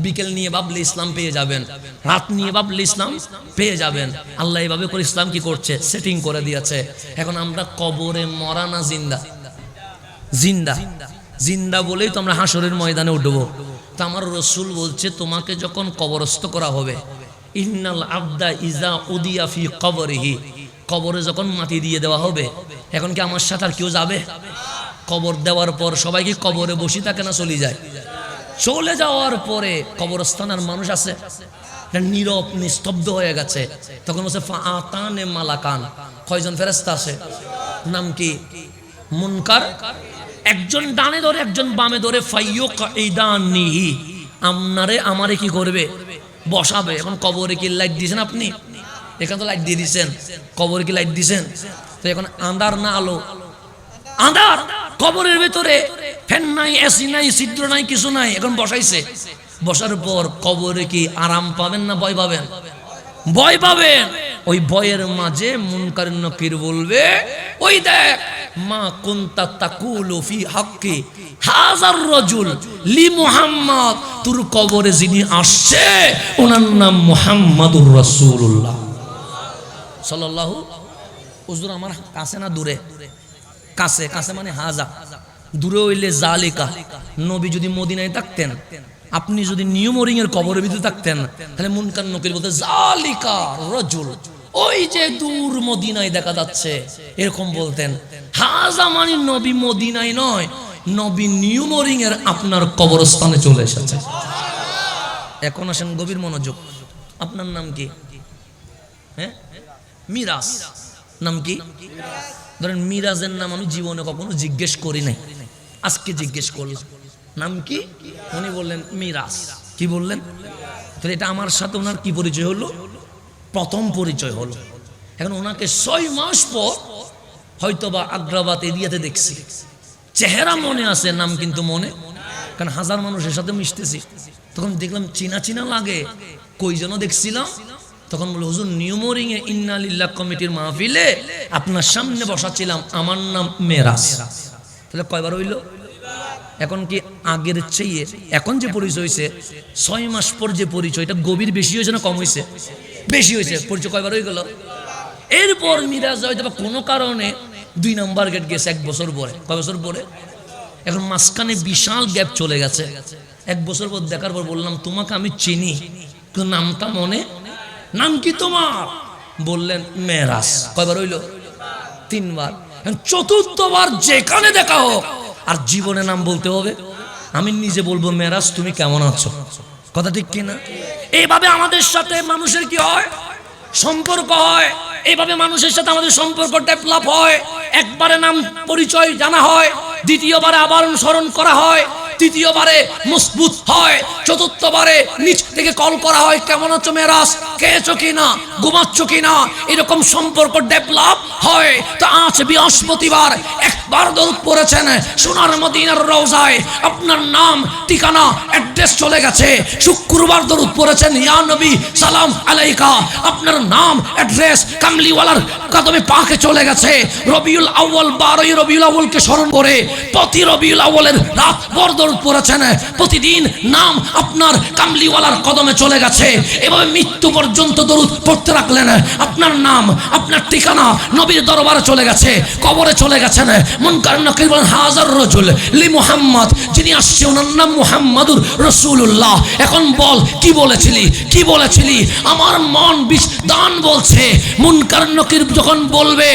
বিকেল নিয়ে ভাবলে ইসলাম পেয়ে যাবেন, রাত নিয়ে ভাবলে ইসলাম পেয়ে যাবেন। আল্লাহ এইভাবে করে ইসলাম কি করছে? সেটিং করে দিয়েছে। এখন আমরা কবরে মরা না জিন্দা? জিন্দা। জিন্দা বলেই তো আমরা হাসরের ময়দানে উঠবো। তো আমার রসুল বলছে, তোমাকে যখন কবরস্থ করা হবে, ইন্নাল আবদা ইজা উদিয়া ফি কবরিহি, কবরে যখন মাটি দিয়ে দেওয়া হবে, এখন কি আমার সাথে আর কেউ যাবে? কবর দেওয়ার পর সবাই কি কবরে বসে থাকে না চলে যায়? চলে যাওয়ার পরে কবরস্থানের মানুষ আছে, নীরব নিস্তব্ধ হয়ে গেছে। তখন বলছে, ফাআতানে মালাকান, কয়জন ফেরেশতা আছে? নাম কি? মুনকার। একজন ডানে ধরে, একজন বামে ধরে, ফাইয়ুকাইদানিহি, আমনারে আমারে কি করবে? বসাবে। এখন কবরে কি লাইট দিয়েছেন আপনি? এখানে তো লাইট দিয়ে দিয়েছেন, কবরে কি লাইট দিয়েছেন? তো এখন আন্ধার না আলো? আন্ধার। কবরের ভেতরে ফ্যান নাই, এসি নাই, ছিদ্র নাই, কিছু নাই। এখন বসাইছে। বসার পর কবরে কি আরাম পাবেন না ভয় পাবেন? ভয় পাবেন। ওই ভয়ের মাঝে মুনকার নকির বলবে, ওই দেখ, মা কুনতা তাকুলু ফি হাক্কি হাযার রাজুল লি মুহাম্মদ, তোর কবরে যিনি আসছে ওনার নাম মুহাম্মাদুর রাসূলুল্লাহ সাল্লাল্লাহু। হুজুর আমার কাছে না দূরে? কাছে। কাছে মানে হাজা, দূরে হইলে জালিকা। নবী যদি মদিনায় থাকতেন, আপনি যদি নিউমরিং এর কবরের ভিতরে থাকতেন, তাহলে মুনকার নকির বলতে জালিকা রাজুল, ওই যে দূর মদিনায় দেখা যাচ্ছে, এরকম বলতেন। হাজা মানে নবী মদিনায় নয়, নবী নিউমরিং এর আপনার কবরস্থানে চলে এসেছে। এখন আসেন গভীর মনোযোগ। আপনার নাম কি? হ্যাঁ, মিরাজ। নাম কি? ধরেন মিরাজের নাম আমি জীবনে কখনো জিজ্ঞেস করি নাই, আজকে জিজ্ঞেস করলাম, নাম কি? উনি বললেন মিরাজ। কি বললেন? তাহলে এটা আমার সাথে ওনার কি পরিচয় হলো? প্রথম পরিচয় হলো। এখন ওনাকে 6 মাস পর হয়তোবা আগ্রাবাদ এরিয়াতে দেখছি, চেহারা মনে আছে, নাম কিন্তু মনে, কারণ হাজার মানুষের সাথে মিশতেছি। তখন দেখলাম চিনা চিনা লাগে, কই যেন দেখছিলাম। তখন বলে, হুজুর নিউমোরিং এ ইন্না লিল্লাহ কমিটির মাহফিলে আপনার সামনে বসাছিলাম, আমার নাম মেরাজ। তাহলে কয়বার হইল? এখন কি আগের চেয়ে এখন যে পরিচয় হয়েছে, 6 মাস পর যে পরিচয়, এটা গভীর বেশি হয়েছে না কম হয়েছে? বেশি হয়েছে। পরিচয় কয়বার হয়ে গেল? এরপর মিরাজ হয়তো বা কোনো কারণে 2 নম্বর গেট গেছে 1 বছর পরে। কয় বছর পরে? এখন মাঝখানে বিশাল গ্যাপ চলে গেছে। 1 বছর পর দেখার পর বললাম, তোমাকে আমি চিনি, কিন্তু নামটা মনে, নাম কি তোমার? বললেন মেরাজ। কয়বার হইল? 3 বার। চতুর্থবার যেখানে দেখা হোক আর জীবনে নাম বলতে হবে। আমি নিজে বলবো, মেরাজ তুমি কেমন আছো? কথা ঠিক কিনা? এইভাবে আমাদের সাথে মানুষের কি হয়? সম্পর্ক হয়। এইভাবে মানুষের সাথে আমাদের সম্পর্ক ডেভেলপ হয়। একবারে নাম পরিচয় জানা হয়, দ্বিতীয়বারে আবার স্মরণ করা হয়, তৃতীয়বারে মজবুত হয়, চতুর্থবারে নিচ থেকে কল করা হয়, কেমন আছো মেরাজ, খেয়েছো কিনা, ঘুমাচ্ছ কিনা, এরকম সম্পর্ক ডেভেলপ হয়। তো আজ বৃহস্পতিবার একবার দরুদ পড়েছেন সোনার মদিনার রওজায়, আপনার নাম ঠিকানা অ্যাড্রেস চলে গেছে। শুক্রবার দরুদ পড়েছেন, ইয়া নবী সালাম আলাইকা, আপনার নাম অ্যাড্রেস কামলিওয়ালার কদমে পাকে চলে গেছে। রবিউল আউয়াল 12ই রবিউল আউয়ালকে স্মরণ করে প্রতি রবিউল আউয়ালের রাত ভর দরুদ পড়েছেন, প্রতিদিন নাম আপনার কামলিওয়ালার কদমে চলে গেছে। এভাবে মৃত্যু পর্যন্ত দরুদ পড়তে রাখলেন, আপনার নাম আপনার ঠিকানা নবীর দরবারে চলে গেছে, কবরে চলে গেছেন। মুনকার নাকির বলেন, হাজার রাজুল লি মুহাম্মদ, যিনি আসছে ওনার নাম মুহাম্মাদুর রাসূলুল্লাহ। এখন বল, কি বলেছিলি, কি বলেছিলি? আমার মন দান বলছে, মুনকার নাকির যখন বলবে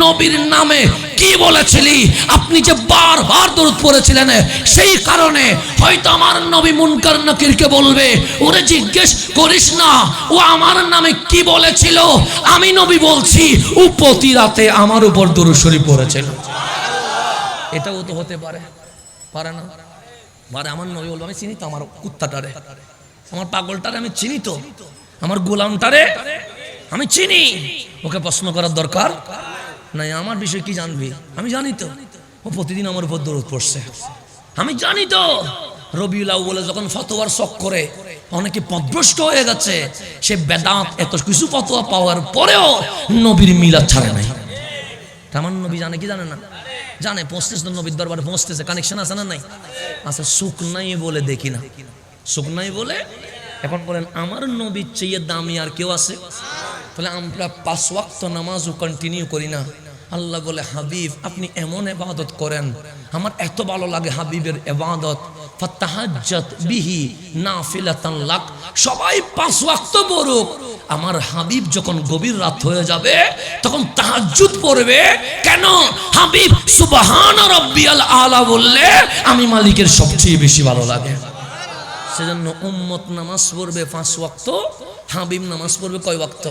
নবীর নামে কি বলেছিলি, আপনি যে বারবার দরুদ পড়েছিলেন, সেই কারণে হয়তো আমার নবী মুনকার নাকিরকে বলবে, ওরে জিজ্ঞেস করিস না ও আমার নামে কি বলেছিল, আমি নবী বলছি ও প্রতি রাতে আমার উপর দরুদ শরীফ পড়েছিল। এটাও তো হতে পারে, পারে না? পারে। আমার নবী বলবে, আমি চিনি তো আমার কুত্তাটারে, আমার পাগলটারে আমি চিনি তো, আমার গোলামটারে আমি চিনি, ওকে প্রশ্ন করার দরকার নাই। আমার বিষয় কি জানবি? আমি জানি তো, ও প্রতিদিন আমার উপর দরুদ পড়ছে, আমি জানি তো। রবিউল আউয়ালে যখন ফতোয়ার শখ করে অনেকে পথভ্রষ্ট হয়ে গেছে, সে বেদাত এত কিছু ফতোয়া পাওয়ার পরেও নবীর মিলাদ ছাড়ে নাই। আমার নবী জানে কি জানে না? জানে। পৌঁছতেছে তো, নবীর দরবারে পৌঁছতেছে, কানেকশন আছে না নাই? আচ্ছা, সুখ নাই বলে দেখি না, সুখ নাই বলে। এখন বলেন, আমার নবীর চেয়ে দামি আর কেউ আছে? তাহলে আমরা 5 ওয়াক্ত নামাজও কন্টিনিউ করি না। আল্লাহ বলে, হাবিব আপনি এমন ইবাদত করেন, আমার এত ভালো লাগে হাবিবের ইবাদত, ফাতাহাজ্জাত বিহি নাফিলাতান লাক। সবাই 5 ওয়াক্ত পড়ুক, আমার হাবিব যখন গভীর রাত হয়ে যাবে তখন তাহাজ্জুদ পড়বে। কেন? হাবিব সুবহান রাব্বিয়াল আলা বললে আমি মালিকের সবচেয়ে বেশি ভালো লাগে। সেজন্য উম্মত নামাজ পড়বে 5 ওয়াক্ত, হাবিব নামাজ পড়বে কয় ওয়াক্ত?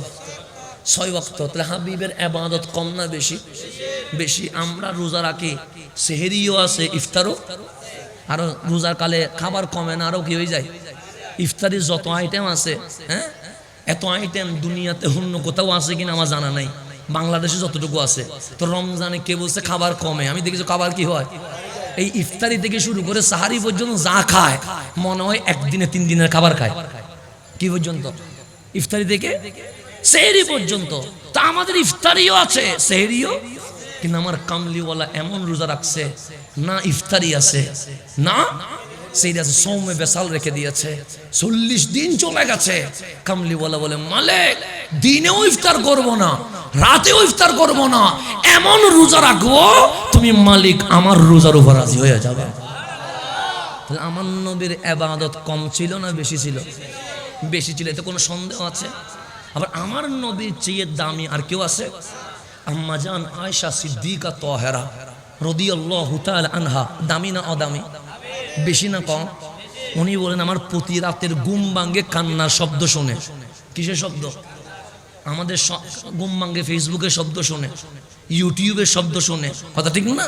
6 ওয়াক্ত। তাহলে হাবিবের ইবাদত কম না বেশি? বেশি। আমরা রোজা রাখি, সেহরিও আছে, ইফতারও, আর রোজার কালে খাবার কমে না, আরও কি হয়ে যায়? ইফতারির যত আইটেম আছে, হ্যাঁ, এত আইটেম দুনিয়াতে অন্য কোথাও আছে কিনা আমার জানা নাই, বাংলাদেশে যতটুকু আছে। তো রমজানে কে বলছে খাবার কমে? আমি দেখেছি খাবার কি হয়, এই ইফতারি থেকে শুরু করে সাহারি পর্যন্ত যা খায় মনে হয় একদিনে 3 দিনের খাবার খায়। কি পর্যন্ত? ইফতারি থেকে সেহরি পর্যন্ত। তা আমাদের ইফতারিও আছে, সেহরিও, কিন্তু আমার কামলিওয়ালা এমন রোজা রাখছে, না ইফতারি আছে না সেই আছে, সৌমে বেসাল রেখে দিয়েছে। 40 দিন চলে গেছে। কামলিওয়ালা বলে, মালিক দিনেও ইফতার করব না, রাতেও ইফতার করব না, এমন রোজা রাখবো তুমি মালিক আমার রোজার উপর রাজি হয়ে যাবে। তাহলে আমার নবীর ইবাদত কম ছিল না বেশি ছিল? বেশি ছিল, এতে কোনো সন্দেহ আছে? আবার আমার নবীর চেয়ে দামি আর কেউ আছে? আম্মা জান আয়েশা সিদ্দিকা তাহেরা রাদিয়াল্লাহু তাআলা আনহা, দামি না অদামি? বেশি না কম? উনি বলেন, আমার প্রতি রাতের ঘুম ভাঙ্গে কান্নার শব্দ শুনে। কিসের শব্দ? আমাদের ঘুম ভাঙ্গে ফেসবুকের শব্দ শুনে, ইউটিউবের শব্দ শুনে, কথা ঠিক না?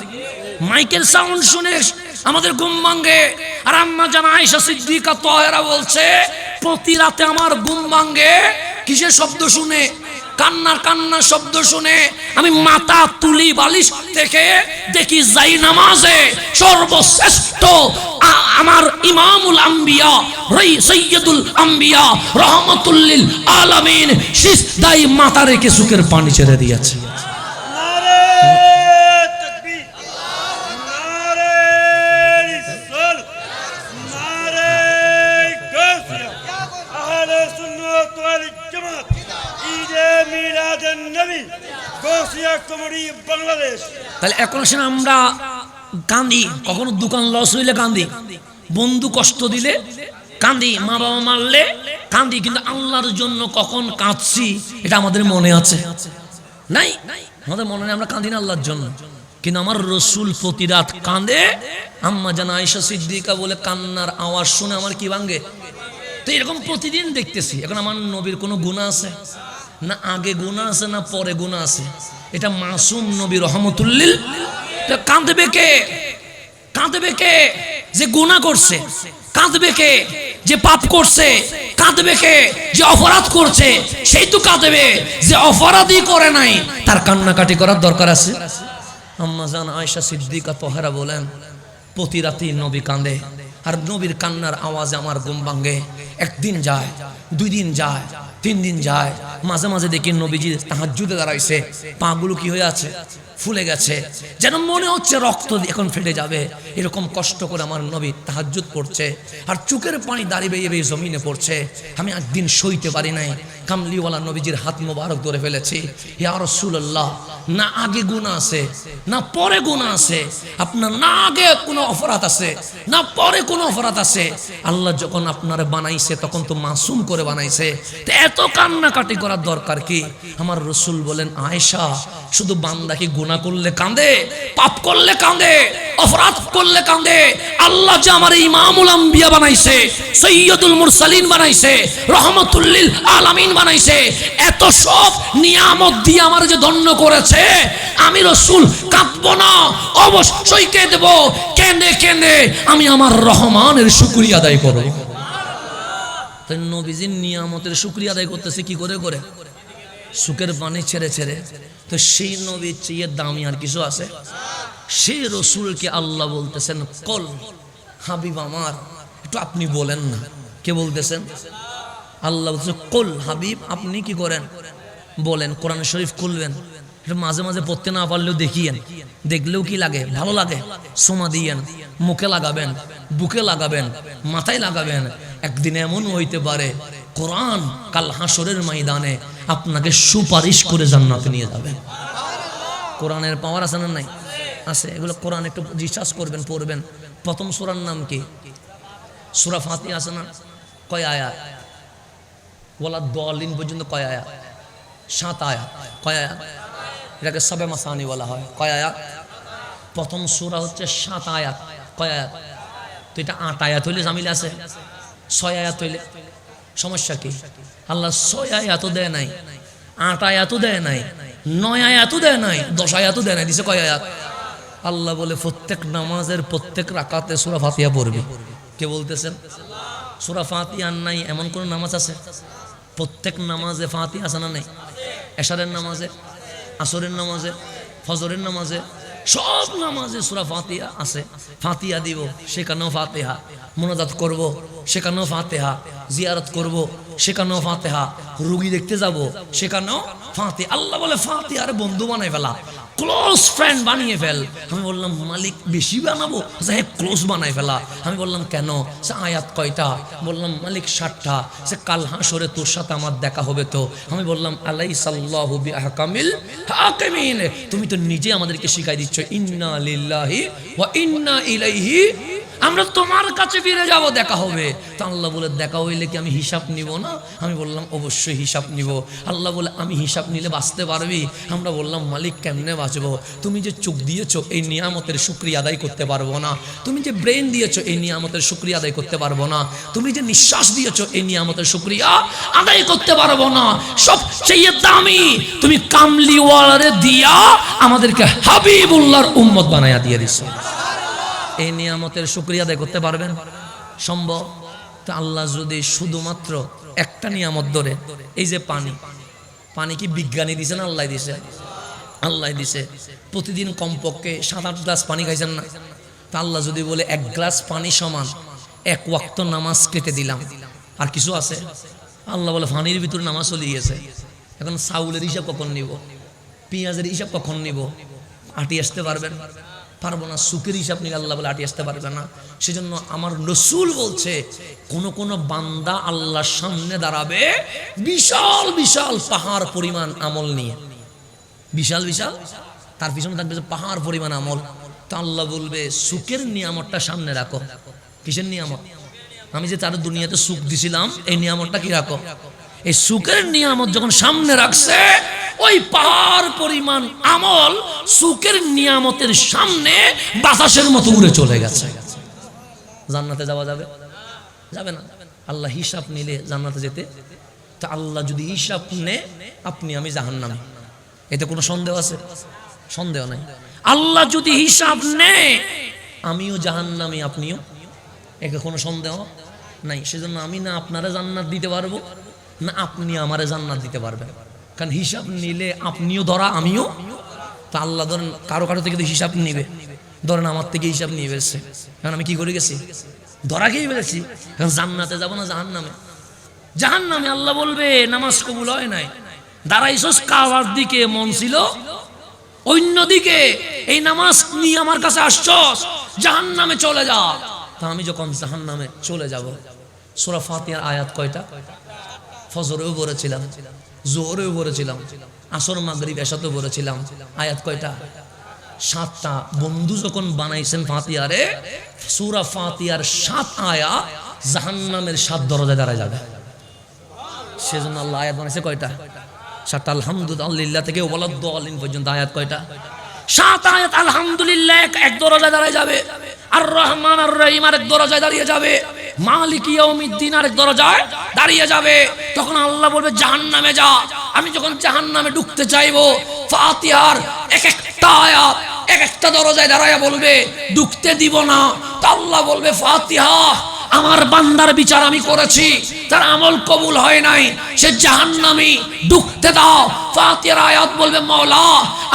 মাইকের সাউন্ড শুনে আমাদের ঘুম ভাঙ্গে। আর আম্মা জান আয়েশা সিদ্দিকা তাহেরা বলছে, প্রতি রাতে আমার ঘুম ভাঙে কিসের শব্দ শুনে? কান্নার শব্দ শুনে। আমি মাথা তুলি বালিশ থেকে দেখি যাই নামাজে সর্বশ্রেষ্ঠ আমার ইমামুল আম্বিয়া সৈয়দুল আম্বিয়া রহমাতুল লিল আলামিন সিজদায় মাথা রেখে সুখের পানি ছেড়ে দিয়েছে। তাহলে এখন আসেন আমরা কান্দি, কখনো দোকান লস হইলে কান্দি, বন্ধু কষ্ট দিলে কান্দি, মা বাবা মারলে কান্দি, কিন্তু আল্লাহর জন্য কখন কাঁদছি এটা আমাদের মনে আছে নাই? আমাদের মনে নেই, আমরা কাঁদি না আল্লাহর জন্য। কিন্তু আমার রসুল প্রতি রাত কাঁদে। আম্মা জান আয়েশা সিদ্দিকা বলে কান্নার আওয়াজ শুনে আমার কি ভাঙে। তো এরকম প্রতিদিন দেখতেছি। এখন আমার নবীর কোনো গুনাহ আছে না? আগে গুনাহ আছে না পরে গুনাহ আছে? এটা মাসুম নবী রহমাতুল লিল। কাঁদবে কে? কাঁদবে কে যে গুনাহ করছে? কাঁদবে কে যে পাপ করছে? কাঁদবে কে যে অপরাধ করছে? সেই তো কাঁদবে যে অপরাধই করে নাই, তার কান্নাকাটি করার দরকার আছে। আম্মা জান আয়েশা সিদ্দিকা তাহরা বলেন প্রতি রাতেই নবী কাঁদে, আর নবীর কান্নার আওয়াজে আমার ঘুম ভাঙে। একদিন যায়, 2 দিন যায়, 3 দিন যায়, মাঝে মাঝে দেখি নবীজি তাহাজ্জুদে দাঁড়াইছে, পাগুলো কি হয়ে আছে? ফুলে গেছে, যেন মনে হচ্ছে রক্ত এখন ফেটে যাবে। এরকম কষ্ট করে আমার নবী তাহাজ্জুদ পড়ছে, আর চোখের পানি দাঁড়িয়ে বেয়ে বেয়ে জমিনে পড়ছে। আমি একদিন সইতে পারি নাই, কামলিওয়ালা নবীজির হাত মোবারক ধরে ফেলেছি। ইয়া রাসূলুল্লাহ, না আগে গুনাহ আছে না পরে গুনাহ আছে, আপনার না আগে কোনো অপরাধ আছে না পরে কোনো অপরাধ আছে। আল্লাহ যখন আপনারে বানাইছে তখন তো মাসুম করে বানাইছে, তো এত কান্নাকাটি করার দরকার কি? আমার রসুল বলেন আয়েশা, শুধু বান্দা কি গুনাহ করলে কাঁদে, পাপ করলে কাঁদে, অপরাধ করলে কাঁদে? আল্লাহ যে আমার ইমামুল আম্বিয়া বানাইছে, সৈয়দুল মুরসালিন বানাইছে, রহমাতুল লিল আলামিন বানাইছে, এত সব নিয়ামত দিয়ে আমার যে ধন্য করেছে, আমি রসুল কাঁদবো না? অবশ্যই কেঁদবো। কেঁদে কেঁদে আমি আমার রহমানের শুকরিয়া আদায় করব। তাই নবীজির নিয়ামতের শুকরিয়া আদায় করতেছে কি করে করে? সুখের পানি ছেড়ে ছেড়ে। তো সেই নবীর চেয়ে দামি আর কিছু আছে? সেই রসুলকে আল্লাহ বলতেছেন কল হাবিব আমার, একটু আপনি বলেন না। কে বলতেছেন? আল্লাহ বলতেছেন কল হাবিব, আপনি কি করেন বলেন। কোরআন শরীফ খুলবেন, এটা মাঝে মাঝে পড়তে না পারলেও দেখিয়েন, দেখলেও কি লাগে? ভালো লাগে। সোমা দিয়েন, মুখে লাগাবেন, বুকে লাগাবেন, মাথায় লাগাবেন। একদিন এমন হইতে পারে কোরআন কাল হাসরের ময়দানে আপনাকে সুপারিশ করে জান্নাতে নিয়ে যাবে। কোরআনের পাওয়ার আছে না নাই? আছে। এগুলো কোরআন একটু রিসার্চ করবেন, পড়বেন। প্রথম সূরার নাম কি? সূরা ফাতিহা আছে না? কয় আয়াত? ওয়ালা দালিন পর্যন্ত কয় আয়াত? 7 আয়াত। কয় আয়াত? এটাকে সবে মাসানি বলা হয়। কয় আয়াত? প্রথম সূরা হচ্ছে 7 আয়াত। কয় আয়াত? তো এটা 8 আয়াত হইলে জামিল আছে, 6 আয়াত হইলে সমস্যা কি? আল্লাহ 6 আয়াতও দেয় নাই, 8 আয়াতও দেয় নাই, 9 আয়াতও দেয় নাই, 10 আয়াতও দেয় নাই। দিছে কয় আয়াত? আল্লাহ বলে প্রত্যেক নামাজের প্রত্যেক রাকাতে সূরা ফাতিহা পড়বি। কে বলতেছেন? সূরা ফাতিহা নাই এমন কোন নামাজ আছে? প্রত্যেক নামাজে ফাতিহা আছে না নাই? এশারের নামাজে, আসরের নামাজে, ফজরের নামাজে, সব নামাজে সূরা ফাতিহা আছে। ফাতিহা দিব, সেখানেও ফাতিহা। মুনাজাত করব, সেখানেও ফাতিহা। জিয়ারত করব, সেখানেও ফাতিহা। রোগী দেখতে যাব, সেখানেও ফাতিহা। আল্লাহ বলে ফাতিহার বন্ধু বানাই ফেলা, ক্লোজ ফ্রেন্ড বানিয়ে ফেল। আমি বললাম মালিক বেশি বানাবো? হ্যাঁ, ক্লোজ বানাই ফেলা। আমি বললাম কেন? সে আয়াত কয়টা? বললাম মালিক 60টা। সে কাল হাসরে তোর সাথে আমার দেখা হবে তো। আমি বললাম আলাইসাল্লাহু বিআহকামিল হাকিমিন, তুমি তো নিজে আমাদেরকে শিখাই দিচ্ছ ইন্না লিল্লাহি ওয়া ইন্না ইলাইহি, আমরা তোমার কাছে ফিরে যাব, দেখা হবে। তো আল্লাহ বলে দেখা হইলে কি আমি হিসাব নিব না? আমি বললাম অবশ্যই হিসাব নিব। আল্লাহ বলে আমি হিসাব নিলে বাঁচতে পারবি? আমরা বললাম মালিক কেমনে বাঁচবো? তুমি যে চোখ দিয়েছো এই নিয়ামতের শুকরিয়া আদায় করতে পারবো না। তুমি যে ব্রেন দিয়েছো এই নিয়ামতের শুকরিয়া আদায় করতে পারবো না। তুমি যে নিঃশ্বাস দিয়েছো এই নিয়ামতের শুকরিয়া আদায় করতে পারবো না। সবচেয়ে দামি তুমি কামলিওয়ালারে দিয়া আমাদেরকে হাবিবুল্লাহর উম্মত বানায়া দিয়ে দিছো। এই নিয়ামতের শুকরিয়া আদায় করতে পারবেন? সম্ভব? তো আল্লাহ যদি শুধুমাত্র একটা নিয়ামত ধরে, এই যে পানি, পানি কি বিজ্ঞানী দিছে না আল্লাহ দিছে? আল্লাহ দিছে। প্রতিদিন কমপক্ষে 7-8 গ্লাস পানি খাইছেন না? তা আল্লাহ যদি বলে 1 গ্লাস পানি সমান 1 ওয়াক্ত নামাজ কেটে দিলাম, আর কিছু আছে? আল্লাহ বলে পানির ভিতরে নামাজ চলে গেছে। এখন চাউলের হিসাব কখন নিব, পেঁয়াজের হিসাব কখন নিব? আটি আসতে পারবেন? পারবো না। সুখের হিসাব নিয়ে আল্লাহ বলে আটি আসতে পারবে না। সেজন্য আমার রসুল বলছে কোন বান্দা আল্লাহর সামনে দাঁড়াবে বিশাল বিশাল পাহাড় পরিমাণ আমল নিয়ে, বিশাল বিশাল, তার পিছনে থাকবে পাহাড় পরিমাণ আমল। তো আল্লাহ বলবে সুখের নিয়ামতটা সামনে রাখো। কিসের নিয়ামত? আমি যে তার দুনিয়াতে সুখ দিছিলাম, এই নিয়ামতটা কি রাখো। এই সুখের নিয়ামত যখন সামনে রাখছে, ওই পাহাড় পরিমাণ আমল সুখের নিয়ামতের সামনে বাতাসের মতো উড়ে চলে গেছে। জান্নাতে যাওয়া যাবে? যাবে না। আল্লাহ হিসাব নিলে জান্নাতে যেতে, তা আল্লাহ যদি হিসাব নে, আপনি আমি জাহান্নামে, এতে কোনো সন্দেহ আছে? সন্দেহ নাই। আল্লাহ যদি হিসাব নে, আমিও জাহান্নামী, আপনিও, একে কোনো সন্দেহ নাই। সেজন্য আমি না আপনারা জান্নাত দিতে পারবো, না আপনি আমারে জান্নাত দিতে পারবেন। কারণ হিসাব নিলে আপনিও ধরা, আমিও। তা আল্লাহ ধরেন কারো কারো থেকে তো হিসাব নিবে, ধরেন আমার থেকে হিসাব নিয়ে বেরছে, কারণ আমি কি করে গেছি? ধরা খেয়ে বেড়েছি। কারণ জান্নাতে যাবো না জাহান্নামে? জাহান্নামে আল্লাহ বলবে নামাজ কবুল হয় নাই, দাঁড়াইছস কাবার দিকে, মন ছিল অন্যদিকে, এই নামাজ নিয়ে আমার কাছে আসছস, জাহান্নামে চলে যা। তা আমি যখন জাহান্নামে চলে যাব, সূরা ফাতিহার আয়াত কয়টা? ফজরেও পড়েছিলাম, জোহরেও পড়েছিলাম, আসর মাগরিব এশাতেও পড়েছিলাম। আয়াত কয়টা? 7টা। বন্ধু যখন বানাইছেন ফাতিহারে, সূরা ফাতিহার 7 আয়াত জাহান্নামের 7 দরজায় দাঁড়ায় যাবে। সেজন্য আল্লাহ আয়াত বানাইছে কয়টা? 7টা। আলহামদুলিল্লাহ থেকে ওয়ালাদ-দালিন পর্যন্ত আয়াত কয়টা? 7 আয়াত। আলহামদুলিল্লাহ এক দরজায় দাঁড়ায় যাবে, আর রহমান আর রহিম আরেক দরজায় দাঁড়িয়ে যাবে, মালিক ইয়াউমিদ্দিন আরেক দরজায় দাঁড়িয়ে যাবে। তখন আল্লাহ বলবে জাহান্নামে যা। আমি যখন জাহান্নামে ঢুকতে চাইবো, ফাতিহার এক একটা আয়াত এক একটা দরজায় দাঁড়ায় বলবে ঢুকতে দিব না। তা আল্লাহ বলবে ফাতিহা, আমার বান্দার বিচার আমি করেছি, তার আমল কবুল হয় নাই, সে জাহান্নামী, ঢুকতে দাও। ফাতিহার আয়াত বলবে মাওলা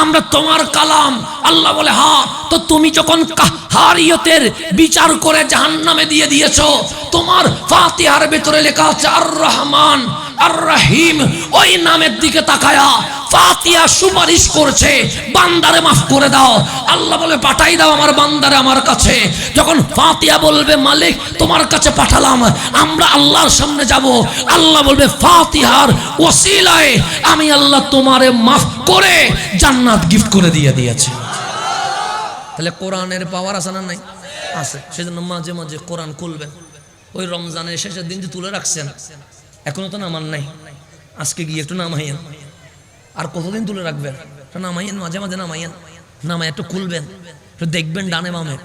আমরা তোমার কালাম। আল্লাহ বলে হ্যাঁ, তো তুমি যখন কাহারিয়তের বিচার করে জাহান্নামে দিয়ে দিয়েছো, তোমার ফাতিহার ভেতরে লেখা আছে আর রহমান আর রহিম, ওই নামের দিকে তাকায়া ফাতিহা সুপারিশ করছে বান্দারে মাফ করে দাও। আল্লাহ বলে পাঠাই দাও আমার বান্দারে আমার কাছে। যখন ফাতিহা বলবে মালিক তোমার কাছে পাঠালাম, আমরা আল্লাহর সামনে যাব, আল্লাহ বলবে ফাতিহার ওসিলায় আমি আল্লাহ তোমারে মাফ করে জান্নাত গিফট করে দিয়ে দিয়েছি। তাহলে কোরআনের পাওয়ার আছে না নাই? আছে। সেজন্য মাঝে মাঝে কোরআন খুলবেন। ওই রমজানের শেষের দিন যে তুলে রাখছেন, এখনো তো নামান নাই, আজকে গিয়ে একটু নামাইয়েন। আর কতদিন তুলে রাখবেন? নামাইয়েন, মাঝে মাঝে নামাইয়েন, নামাই একটু খুলবেন, একটু দেখবেন ডানে বামে,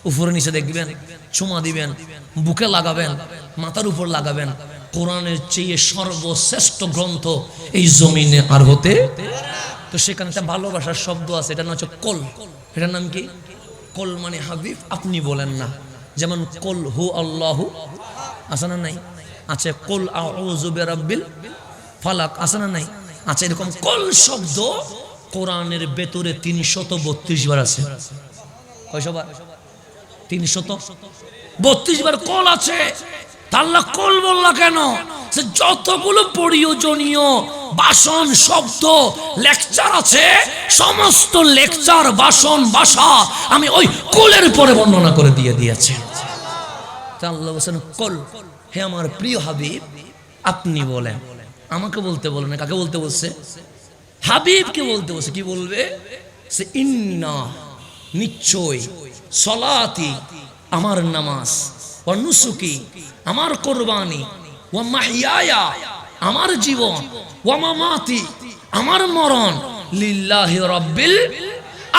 উপরে নিচে দেখবেন, চুমা দিবেন, বুকে লাগাবেন, মাথার উপর লাগাবেন। কোরআনের চেয়ে সর্বশ্রেষ্ঠ গ্রন্থ এই জমিনে আর হতে। তো সেখানে একটা ভালোবাসার শব্দ আছে, এটা নাম হচ্ছে কল। এটার নাম কি? কল মানে হাবিব, আপনি বলেন না। যেমন কল হু আল্লাহু আছে না নাই? আছে। কল আউযু বিরাব্বিল ফালাক আছে না নাই? আছে। এরকম কল শব্দ কোরআনের ভেতরে 332 বার আছে। কয়শো বার? 332 বার কল আছে। আল্লাহ কল বললা কেন? সে যতগুলো প্রয়োজনীয় ভাষণ, শব্দ, লেকচার আছে, সমস্ত লেকচার, ভাষণ, ভাষা আমি ওই কলের পরে বর্ণনা করে দিয়ে দিয়েছি। আল্লাহ বলেন কল, হে আমার প্রিয় হাবিব আপনি বলেন। আমাকে বলতে বলেন, কাকে বলতে বলছে? হাবিবকে বলতে বলছে। কি বলবে? সে ইন্না, নিশ্চয়, সলাতি, আমার নামাজ, ওয়া নুসুকি, আমার কোরবানি, ওয়া মাহইয়ায়া, আমার জীবন, ওয়া মামাতি, আমার মরণ, লিল্লাহি রাব্বিল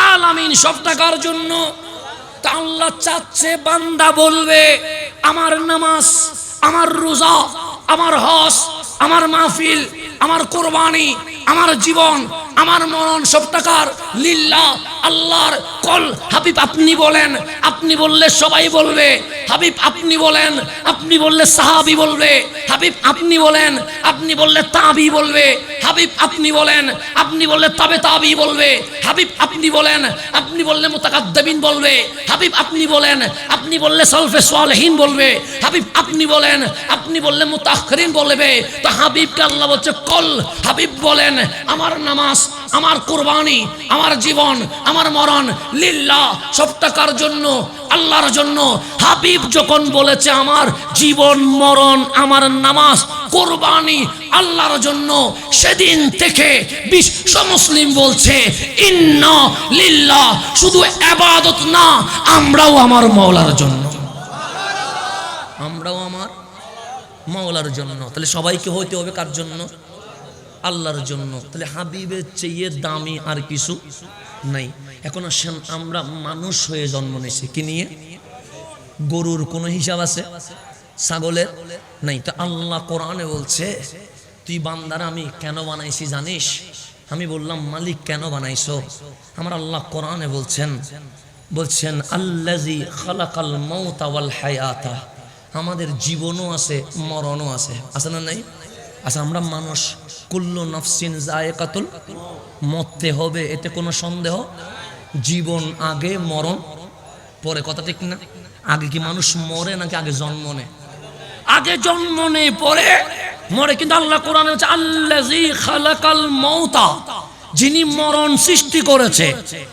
আলামিন, সব টাকার জন্য। তা আল্লাহ চাচ্ছে বান্দা বলবে আমার নামাজ, আমার রোজা, আমার হজ, আমার মাহফিল, আমার কোরবানি, আমার জীবন, আমার মরণ সব টাকার লিল্লাহ আল্লাহর কল। হাবিব আপনি বলেন, আপনি বললে সবাই বলবে। হাবিব আপনি বলেন, আপনি বললে সাহাবী বলবে। হাবিব আপনি বলেন, আপনি বললে তাবি বলবে। হাবিব আপনি বলেন, আপনি বললে তাবে তাবি বলবে। হাবিব আপনি বলেন, আপনি বললে মুতাকাদ্দিমিন বলবে। হাবিব আপনি বলেন, আপনি বললে সালফে সালেহিন বলবে। হাবিব আপনি বলেন, আপনি বললে মুতাআখিরিন বলবে। তো হাবিবকে আল্লাহ বলছে কল। হাবিব বলেন আমার নামাজ, আমার কুরবানি, আমার জীবন, আমার মরণ লিল্লাহ, সব টাকার জন্য, আল্লাহর জন্য। হাবিব যখন বলেছে আমার জীবন মরণ, আমার নামাজ, কুরবানি আল্লাহর জন্য, সেদিন থেকে বিশ্ব মুসলিম বলছে ইন্না লিল্লাহ, শুধু ইবাদত না, আমরাও আমার মাওলার জন্য, আমরাও আমার মাওলার জন্য। তাহলে সবাইকে হইতে হবে কার জন্য? আল্লাহর জন্য। তাহলে হাবিবের চেয়ে দামি আর কিছু নাই। এখন আসেন, আমরা মানুষ হয়ে জন্ম নিয়েছি কি নিয়ে? গরুর কোনো হিসাব আছে? ছাগলের নাই। তো আল্লাহ কোরআনে বলছে তুই বান্দার আমি কেন বানাইছি জানিস? আমি বললাম মালিক কেন বানাইছো? আমার আল্লাহ কোরআনে বলছেন আল্লাযী খালাকাল মাউতা ওয়াল হায়াতা, আমাদের জীবনও আছে মরণও আছে, আছে না নাই? আচ্ছা, আমরা মানুষ, কুল্লু নাফসিন যায়কাতুল, মরতে হবে, এতে কোনো সন্দেহ? জীবন আগে মরণ পরে, কথা ঠিক না? আগে কি মানুষ মরে নাকি আগে জন্ম নেয়? আগে জন্ম নেই পরে মরে। কিন্তু আল্লাহ কোরআনে বলছে আল্লাযী খালাকাল মাউতা, যিনি মরণ সৃষ্টি করেছে,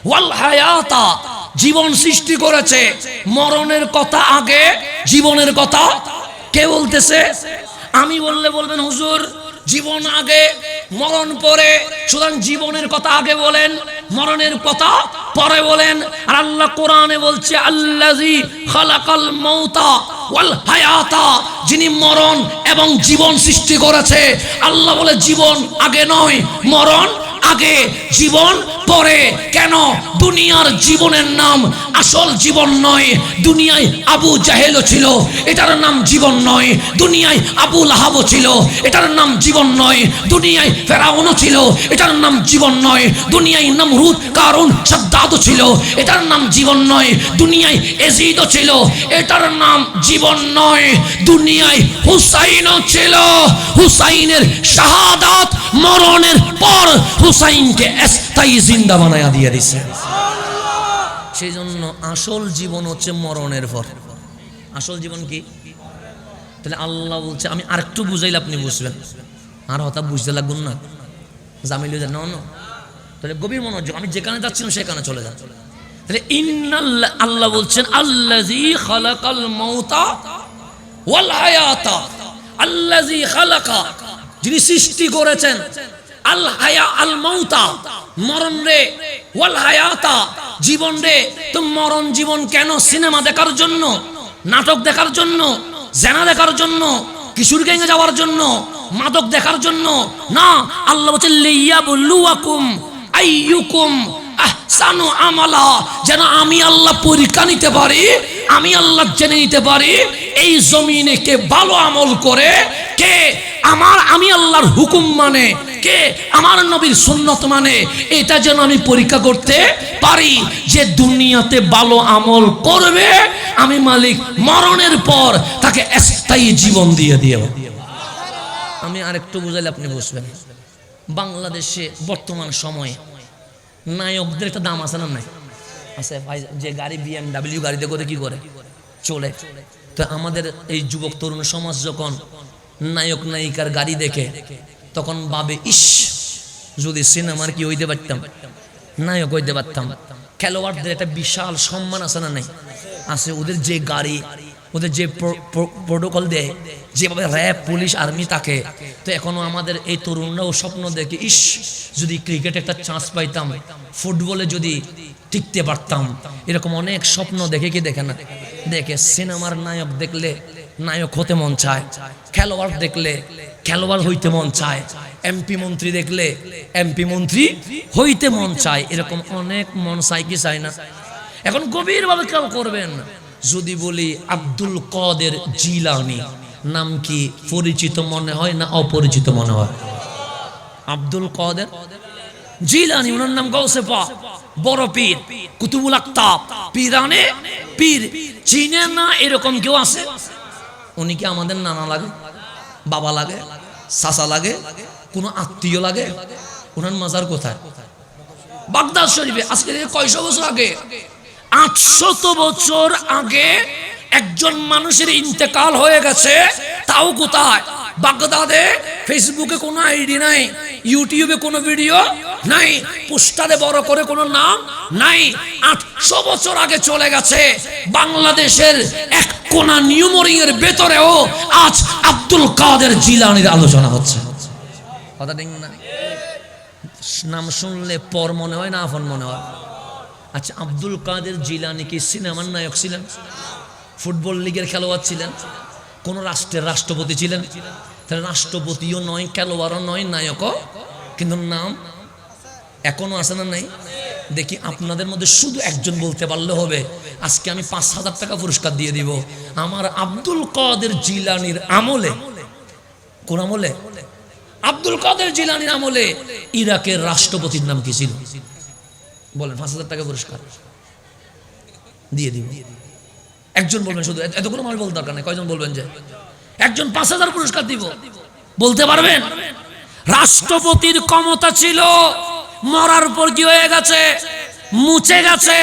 ওয়াল হায়াতা, জীবন সৃষ্টি করেছে। মরণের কথা আগে, জীবনের কথা কে বলতেছে? আমি বললে বলবেন হুজুর জীবন আগে মরণ পরে, সুতরাং জীবনের কথা আগে বলেন, মরণের কথা পরে বলেন। আর আল্লাহ কোরআনে বলছে আল্লাযী খালাকাল মাউতা ওয়াল হায়াতা, যিনি মরণ এবং জীবন সৃষ্টি করেছে। আল্লাহ বলে জীবন আগে নয়, মরণ আগে, জীবন পরে। কেন? দুনিয়ার জীবনের নাম আসল জীবন নয়। দুনিয়ায় আবু জাহেলও ছিল, এটার নাম জীবন নয়। দুনিয়ায় আবু লাহাবও ছিল, এটার নাম জীবন নয়। দুনিয়ায় ফেরাউনও ছিল, এটার নাম জীবন নয়। দুনিয়ায় নমরুদ, কারুন, সাদ্দাদও ছিল, এটার নাম জীবন নয়। দুনিয়ায় এজিদও ছিল, এটার নাম জীবন নয়। দুনিয়ায় হুসাইনও ছিল, হুসাইনের শাহাদাত মরণের পর হুসাইনকে স্থায়ী জিন্দা বানায়া দিয়ে দিছে। সেই জন্য আসল জীবন হচ্ছে মরণের পর। আসল জীবন কি? তাহলে আল্লাহ বলছে, আমি আরেকটু বুঝাইলে আপনি বুঝবেন, আর হঠাৎ বুঝতে লাগুন না, জামিল না। তাহলে গভীর মনোযোগ, আমি যেখানে যাচ্ছিলাম সেখানে চলে যান। তাহলে ইন্নাল্লাহ, আল্লাহ বলছেন আল্লাযী খালাকাল মাউতা ওয়াল হায়াতা, আল্লাযী খালাকা, যিনি সৃষ্টি করেছেন, আল হায়া আল মাউতা, মরণ রে, ওয়াল হায়াতা, জীবন রে। তো মরণ জীবন কেন? সিনেমা দেখার জন্য, নাটক দেখার জন্য, জেনা দেখার জন্য, কিশোর গ্যাংয়ে যাওয়ার জন্য, মাদক দেখার জন্য না। আল্লাহ বলছেন লিয়াবলুয়াকুম আইয়ুকুম আহসানু আমালা, যেন আমি আল্লাহ পরীক্ষা নিতে পারি, আমি আল্লাহ জেনে নিতে পারি এই জমিনে কে ভালো আমল করে, কে আমি আল্লাহর হুকুম মানে, কে আমার নবীর সুন্নত মানে। এটা যেন আমি পরীক্ষা করতে পারি। যে দুনিয়াতে ভালো আমল করবে, আমি মালিক মরণের পর তাকে স্থায়ী জীবন দিয়ে দিব। আমি আরেকটু বুঝাইলে আপনি বুঝবেন। বাংলাদেশে বর্তমান সময়ে নায়কদের একটা দাম আছে না? নাই আছে ভাই। যে গাড়ি BMW গাড়িতে করে কি করে চলে। তো আমাদের এই যুবক তরুণ সমাজ যখন নায়ক নায়িকার গাড়ি দেখে, তখন ভাবে ইস, যদি সিনেমার কি হইতে পারতাম, নায়ক হইতে পারতাম। খেলোয়াড়দের একটা বিশাল সম্মান আছে না? নাই আছে। ওদের যে গাড়ি, ওদের যে প্রোটোকল দেয়, যেভাবে র্যাব, পুলিশ, আর্মি থাকে। তো এখনো আমাদের এই তরুণরাও স্বপ্ন দেখে ইস, যদি ক্রিকেটে একটা চান্স পাইতাম, ফুটবলে যদি টিকতে পারতাম। এরকম অনেক স্বপ্ন দেখে কি দেখে না? দেখে। সিনেমার নায়ক দেখলে নায়ক হতে মন চায়, খেলোয়াড় দেখলে খেলোয়াড় হইতে মন চায়, এমপি মন্ত্রী দেখলে এমপি মন্ত্রী হইতে মন চায়। এরকম অনেক মন চায় কি চায় না? এখন গভীরভাবে খেয়াল করবেন, যদি বলি আব্দুল কাদের জিলানী, নাম কি পরিচিত মনে হয় না অপরিচিত মনে হয়? আব্দুল কাদের জিলানী, ওনার নাম গৌসে পাক, বড় পীর, কুতুবুল আকতাব, পীরানে পীর। চিনে না এরকম কেউ আছে? উনি কি আমাদের নানা লাগে, বাবা লাগে, চাচা লাগে, কোনো আত্মীয় লাগে? ওনার মাজার কোথায়? বাগদাদ শরীফে। আজকে থেকে কয়শো বছর আগে, 800 বছর আগে একজন মানুষের ইন্তেকাল হয়ে গেছে। তাও কোথায়? বাগদাদে। ফেসবুকে কোনো আইডি নাই, ইউটিউবে কোনো ভিডিও নাই, পোস্টারে বড় করে কোনো নাম নাই। 800 বছর আগে চলে গেছে। বাংলাদেশের এক কোনা নিউমরিং এর ভেতরেও আজ আব্দুল কাদের জিলানীর আলোচনা হচ্ছে। কথা ঠিক না? নাম শুনলে পর মনে হয় না আপন মনে হয়? আচ্ছা, আব্দুল কাদের জিলানী কি সিনেমার নায়ক ছিলেন? ফুটবল লিগের খেলোয়াড় ছিলেন? কোন রাষ্ট্রের রাষ্ট্রপতি ছিলেন? তাহলে রাষ্ট্রপতিও নয়, খেলোয়াড়ও নয়, নায়কও, কিন্তু নাম এখনো আছে না নাই? দেখি আপনাদের মধ্যে শুধু একজন বলতে পারলে হবে, আজকে আমি 5,000 টাকা পুরস্কার দিয়ে দিব। আমার আব্দুল কাদের জিলানীর আমলে, কোন আমলে? আব্দুল কাদের জিলানীর আমলে ইরাকের রাষ্ট্রপতির নাম কি ছিল? বলেন, 5,000 টাকা পুরস্কার দিয়ে দিব। একজন বলবেন শুধু, এতগুলো মানুষ বলতে দরকার নেই, কয়জন বলবেন যে একজন 5,000 পুরস্কার দিব? বলতে পারবেন? রাষ্ট্রপতির ক্ষমতা ছিল, মরার পর কি হয়ে গেছে? মুছে গেছে।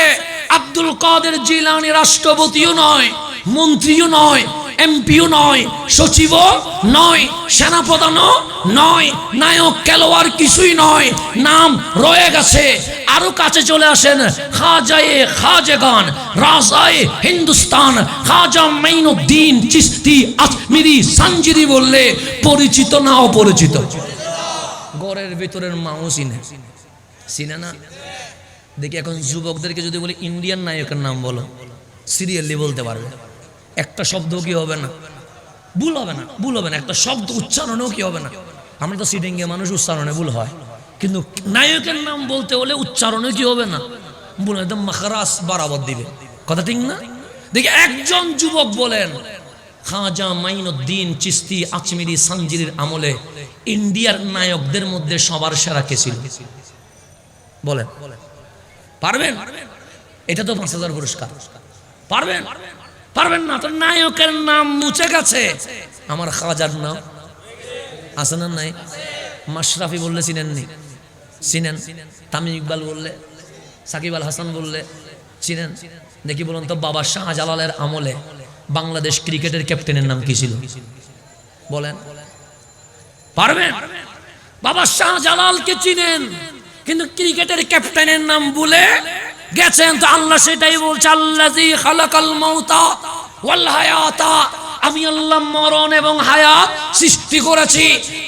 আব্দুল কাদের জিলানী রাষ্ট্রপতিও নয়, মন্ত্রীও নয়, এমপিও নয়, সচিবও নয়, সেনাপ্রধানও নয়, নায়ক খেলোয়াড় কিছুই নয়, নাম রয়ে গেছে। আরো কাছে চলে আসেন, খাজায়ে খাজেগান, রাজায়ে হিন্দুস্তান, খাজা মাইনুদ্দিন চিশতি আজমিরি সানজিরি বললে পরিচিত না অপরিচিত? ঘরের ভিতরের মাও চিনে না? দেখি এখন যুবকদেরকে যদি বলি ইন্ডিয়ান নায়কের নাম বলো, সিরিয়ালি বলতে পারবে? একটা শব্দ কি হবে না? ভুল হবে না, ভুল হবে না, একটা শব্দ উচ্চারণেও কি হবে না? আমরা তো সিটিংয়ে মানুষ, উচ্চারণে ভুল হয়, কিন্তু নায়কের নাম বলতে হলে উচ্চারণে কি হবে না? ভুল, একদম মাখারাস বরাবর দিবে। কথা ঠিক না? দেখি একজন যুবক বলেন, খাজা মাইনুদ্দিন চিশতি আজমিরি সানজিরির আমলে ইন্ডিয়ার নায়কদের মধ্যে সবার সেরা কে ছিল? বলেন, পারবেন? এটা তো 5,000 পুরস্কার। পারবেন? পারবেন না তো? নায়কের নাম মুছে গেছে, আমার খাজার নাম আছে না নাই? মাশরাফি বললে চিনেননি? চিনেন? তামিম ইকবাল বললে, সাকিব আল হাসান বললে চিনেন? দেখি বলুন তো, বাবা শাহজালালের আমলে বাংলাদেশ ক্রিকেটের ক্যাপ্টেনের নাম কি ছিল? বলেন, পারবেন? বাবা শাহজালালকে চিনেন, কিন্তু ক্রিকেটের ক্যাপ্টেনের নাম ভুলে গেছেন। তো আল্লাহ সেটাই বলছে, আল্লাযী খালাকাল মাউতা ওয়াল হায়াতা, আমি আল্লাহ মরণ এবং হায়াত সৃষ্টি করেছি।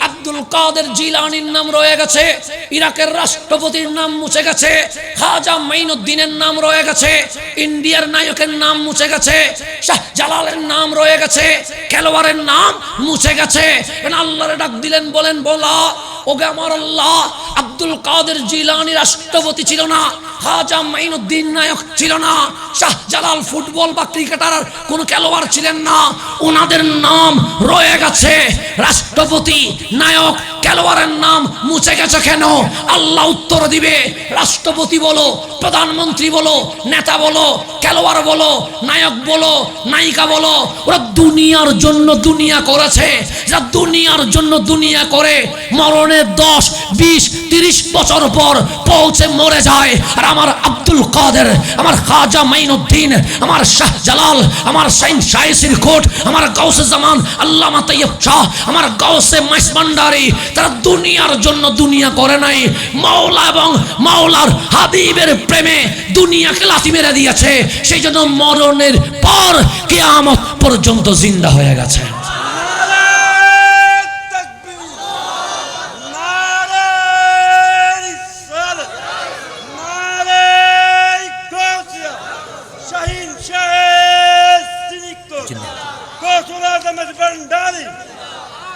আব্দুল কাদের জিলানীর নাম রয়ে গেছে, ইরাকের রাষ্ট্রপতির নাম মুছে গেছে, খাজা মাইনুদ্দিনের নাম রয়ে গেছে, ইন্ডিয়ার নায়কের নাম মুছে গেছে, শাহজালালের নাম রয়ে গেছে, খেলোয়াড়ের নাম মুছে গেছে। আল্লাহর ডাক দিলেন, বলেন, বলা ওগে আমার আল্লাহ, আব্দুল কাদের জিলানী রাষ্ট্রপতি ছিল না, খাজা মাইনুদ্দিন নায়ক ছিল না, শাহজালাল ফুটবল বা ক্রিকেটার কোন খেলোয়াড় ছিলেন না, ওনাদের নাম রয়ে গেছে। রাষ্ট্রপতি, নায়ক, খেলোয়াড়ের নাম মুছে গেছে কেন? আল্লাহ উত্তর দিবে। রাষ্ট্রপতি বলো, প্রধানমন্ত্রী বলো, নেতা বলো, খেলোয়াড় বলো, নায়ক বলো, নায়িকা বলো, ওরা দুনিয়ার জন্য দুনিয়া করেছে। যারা দুনিয়ার জন্য দুনিয়া করে মরণের 10, 20, 30 বছর পর পৌঁছে মরে যায়। আর আমার আব্দুল কাদের, আমার খাজা মাইনুদ্দিন, আমার শাহজালাল, আমার সাইন শায়েসির কোট, আমার গাউসে জামান আল্লামা তাইয়্যিব শাহ, আমার গাউসে মাইসমান্ডারি, তারা দুনিয়ার জন্য দুনিয়া করে নাই, মাওলা এবং মাওলার হাবিবের প্রেমে দুনিয়াকে লাথি মেরে দিয়েছে। সেই জন্য মরণের পর কিয়ামত পর্যন্ত জিন্দা হয়ে গেছে।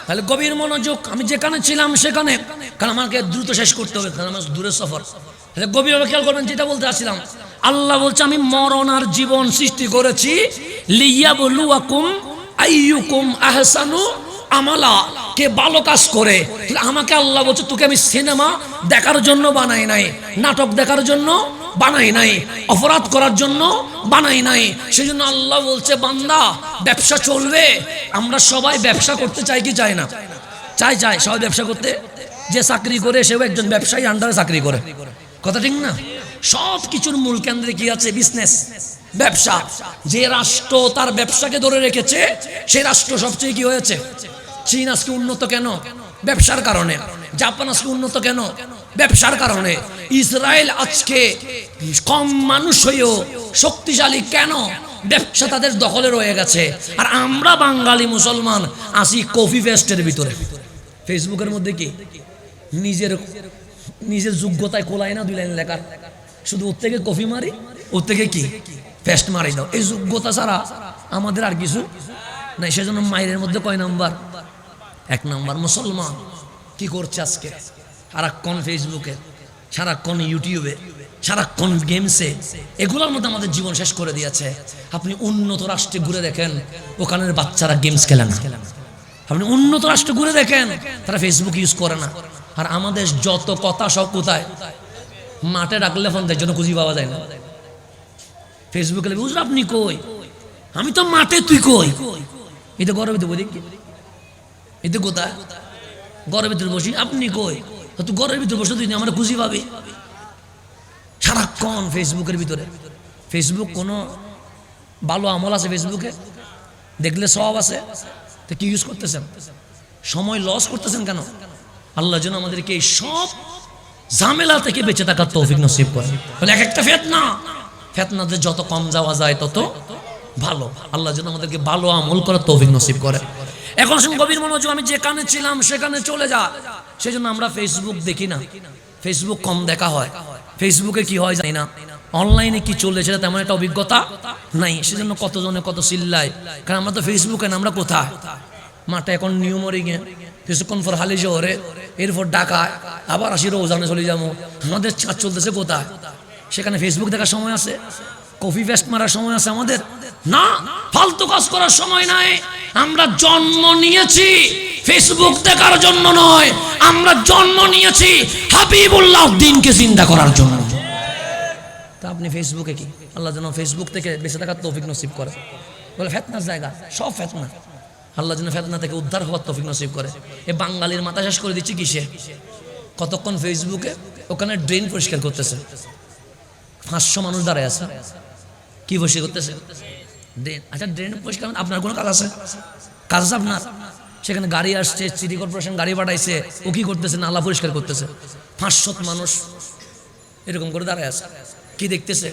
তাহলে গভীর মনোযোগ, আমি যেখানে ছিলাম সেখানে, কারণ আমাকে দ্রুত শেষ করতে হবে, কারণ আমার দূরের সফর। তাহলে গভীরভাবে খেয়াল করবেন, যেটা বলতে আসছিলাম, আল্লাহ বলছে আমি মরণ আর জীবন সৃষ্টি করেছি লিয়াবলুয়াকুম আইয়ুকুম আহসানু আমালা, কে ভালো কাজ করে। আমাকে আল্লাহ বলছে তোকে আমি সিনেমা দেখার জন্য বানাই নাই, নাটক দেখার জন্য বানাই নাই, অপরাধ করার জন্য বানাই নাই। সেজন্য আল্লাহ বলছে বান্দা ব্যবসা চলবে। আমরা সবাই ব্যবসা করতে চাই কি চাই না? চাই, সবাই ব্যবসা করতে। যে চাকরি করে সেও একজন ব্যবসায়ী আন্ডারে চাকরি করে, কথা ঠিক না? সব কিছুর মূল কেন্দ্রে কি আছে? বিজনেস, ব্যবসা। যে রাষ্ট্র তার ব্যবসাকে ধরে রেখেছে সেই রাষ্ট্র সবচেয়ে কি হয়েছে? চীন আজকে উন্নত কেন? ব্যবসার কারণে। জাপান আজকে উন্নত কেন? ব্যবসার কারণে। ইসরায়েল আজকে কম মানুষ হয়েও শক্তিশালী কেন? ব্যবসা তাদের দখলে রয়ে গেছে। আর আমরা বাঙালি মুসলমান আসি কফি পেস্টের ভিতরে। ফেসবুকের মধ্যে কি নিজের যোগ্যতায় কোলায় না 2 লাইন লেখার, শুধু ওর থেকে কফি মারি, ওর থেকে কি পেস্ট মারি দাও। এই যোগ্যতা ছাড়া আমাদের আর কিছু নাই। সেজন্য মায়ের মধ্যে কয় নাম্বার? 1 নাম্বার। মুসলমান কি করছে আজকে? সারাক্ষণ ফেসবুকে, সারাক্ষণ ইউটিউবে, সারাক্ষণ গেমসে, এগুলোর মধ্যে আমাদের জীবন শেষ করে দিয়েছে। আপনি উন্নত রাষ্ট্রে ঘুরে দেখেন, ওখানের বাচ্চারা গেমস খেলে না। আপনি উন্নত রাষ্ট্রে ঘুরে দেখেন, তারা ফেসবুক ইউজ করে না। আর আমাদের যত কথা সব কোথায়? মাঠে ডাকলে ফোন দেয়, জন্য খুঁজি পাওয়া যায় না। ফেসবুকে বুঝলো আপনি কই? আমি তো মাঠে, তুই কই? এটা ঘরের ভিতরে দেখি, এটা কোথায়? ঘরের ভিতরে বসি, আপনি কই? তুই ঘরের ভিতরে বসে, তুই আমার খুঁজি পাবি। সারাক্ষণ ফেসবুকের ভিতরে। ফেসবুক কোনো ভালো আমল আছে ফেসবুকে? দেখলে সব আছে, তো কি ইউজ করতেছেন? সময় লস করতেছেন কেন? আল্লাহ যেন আমাদেরকে এই সব ঝামেলা থেকে বেঁচে থাকার তৌফিক নসিব করে। বলে এক একটা ফেতনাতে যত কম যাওয়া যায় তত ভালো। আল্লাহ যেন আমাদেরকে ভালো আমল করার তৌফিক নসিব করে। এখন শুন গভীর মনোযোগ, আমি যেখানে ছিলাম সেখানে চলে যা। সেজন্য আমরা ফেসবুক দেখি না, ফেসবুক কম দেখা হয়। ফেসবুকে কি হয় জানি না, অনলাইনে কি চলে সেটা তেমন একটা অভিজ্ঞতা নাই। সেজন্য কতজনে কত চিল্লায়, কারণ আমরা তো ফেসবুকে না, আমরা কোথায়? মাঠে। এখন নিউমরিং এ, কিছুক্ষণ পর হালি শহরে, এরপর ঢাকায়, আবার আসি রোজানে চলে যাবো। আমাদের চাঁদ চলতেছে কোথায়? সেখানে ফেসবুক দেখার সময় আছে? কফি পেস্ট মারার সময় আছে আমাদের? না, ফালতু কাজ করার সময় নাই। আমরা জন্ম নিয়েছি ফেসবুক দেখার জন্য নয়, আমরা জন্ম নিয়েছি হাবিবুল্লাহ দিনকে চিন্তা করার জন্য। তা আপনি ফেসবুকে কি? আল্লাহ যেন ফেসবুক থেকে বেঁচে থাকার তৌফিক নসিব করে। বলে ফেতনার জায়গা, সব ফেতনা। আল্লাহ যেন ফেতনা থেকে উদ্ধার হওয়ার তৌফিক নসিব করে। এ বাঙালির মাথা শেষ করে দিচ্ছি কিসে? কতক্ষণ ফেসবুকে, ওখানে ড্রেন পরিষ্কার করতেছে, 500 মানুষ দাঁড়ায় আছে, কি বসে করতেছে? ড্রেন। আচ্ছা, ড্রেন পরিষ্কার আপনার কোনো কাজ আছে? কাজ আছে আপনার? সেখানে গাড়ি আসছে, সিটি কর্পোরেশন গাড়ি পাঠাইছে, ও কি করতেছে? নালা পরিষ্কার করতেছে। 500 মানুষ এরকম করে দাঁড়ায় আছে, কি দেখতেছে?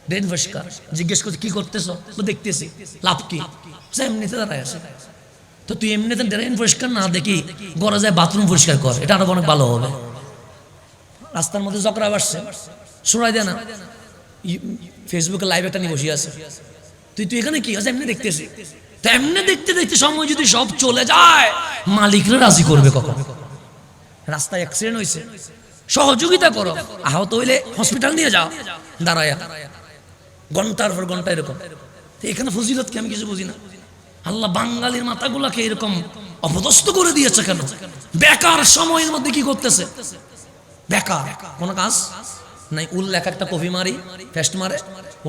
ড্রেন পরিষ্কার। জিজ্ঞেস করছে কি করতেছ? তো দেখতেছি। লাভ কি? এমনিতে দাঁড়ায় আছে। তো তুই এমনিতে ড্রেন পরিষ্কার না দেখি ঘরে যায় বাথরুম পরিষ্কার কর, এটা আরো অনেক ভালো হবে। রাস্তার মধ্যে ঝগড়া বাসছে, শোনাই দেয় না, ফেসবুকে লাইভ একটা নিয়ে বসে আছে, তুই এখানে কি আছে? এমনি দেখতেছি। তো এমনি দেখতে দেখতে সময় যদি সব চলে যায়, মালিকরা রাজি করবে কখন? রাস্তায় অ্যাক্সিডেন্ট হয়েছে, সহযোগিতা করো, আহত হইলে হসপিটাল নিয়ে যাও, দাঁড়ায় ঘন্টার পর ঘন্টা এরকম। এখানে ফজিলত কি? আমি কিছু বুঝি না। আল্লাহ বাঙালির মাথাগুলাকে এরকম অপদস্থ করে দিয়েছে কেন? বেকার সময়ের মধ্যে কি করতেছে? বেকার কোনো কাজ নাই। উল্লেখ একটা কফি মারি, ফেস্ট মারে,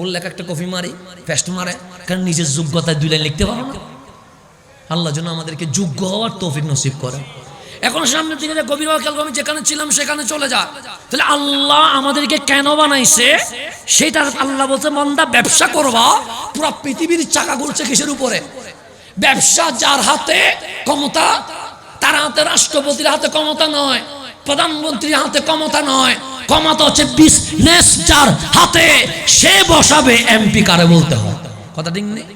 উল্লেখ একটা কফি মারি, ফেস্ট মারে, কারণ নিজের যোগ্যতায় 2 লাইন লিখতে পারো না। আল্লাহ যেন আমাদেরকে যোগ্য হওয়ার তৌফিক নসিব করে। এখন সামনের দিকে গভীর খেয়াল, আমি যেখানে ছিলাম সেখানে চলে যা। তাহলে আল্লাহ আমাদেরকে কেন বানাইছে সেটা আল্লাহ বলছে, বান্দা ব্যবসা করবা। পুরো পৃথিবীর চাকা ঘুরছে কিসের উপরে? ব্যবসা। যার হাতে ক্ষমতা, তার হাতে রাষ্ট্রপতির হাতে ক্ষমতা নয়, প্রধানমন্ত্রীর হাতে ক্ষমতা নয়, ক্ষমতা হচ্ছে বিজনেস যার হাতে, সে বসাবে এমপি কারে বলতে হয়। কথা ঠিক নেই?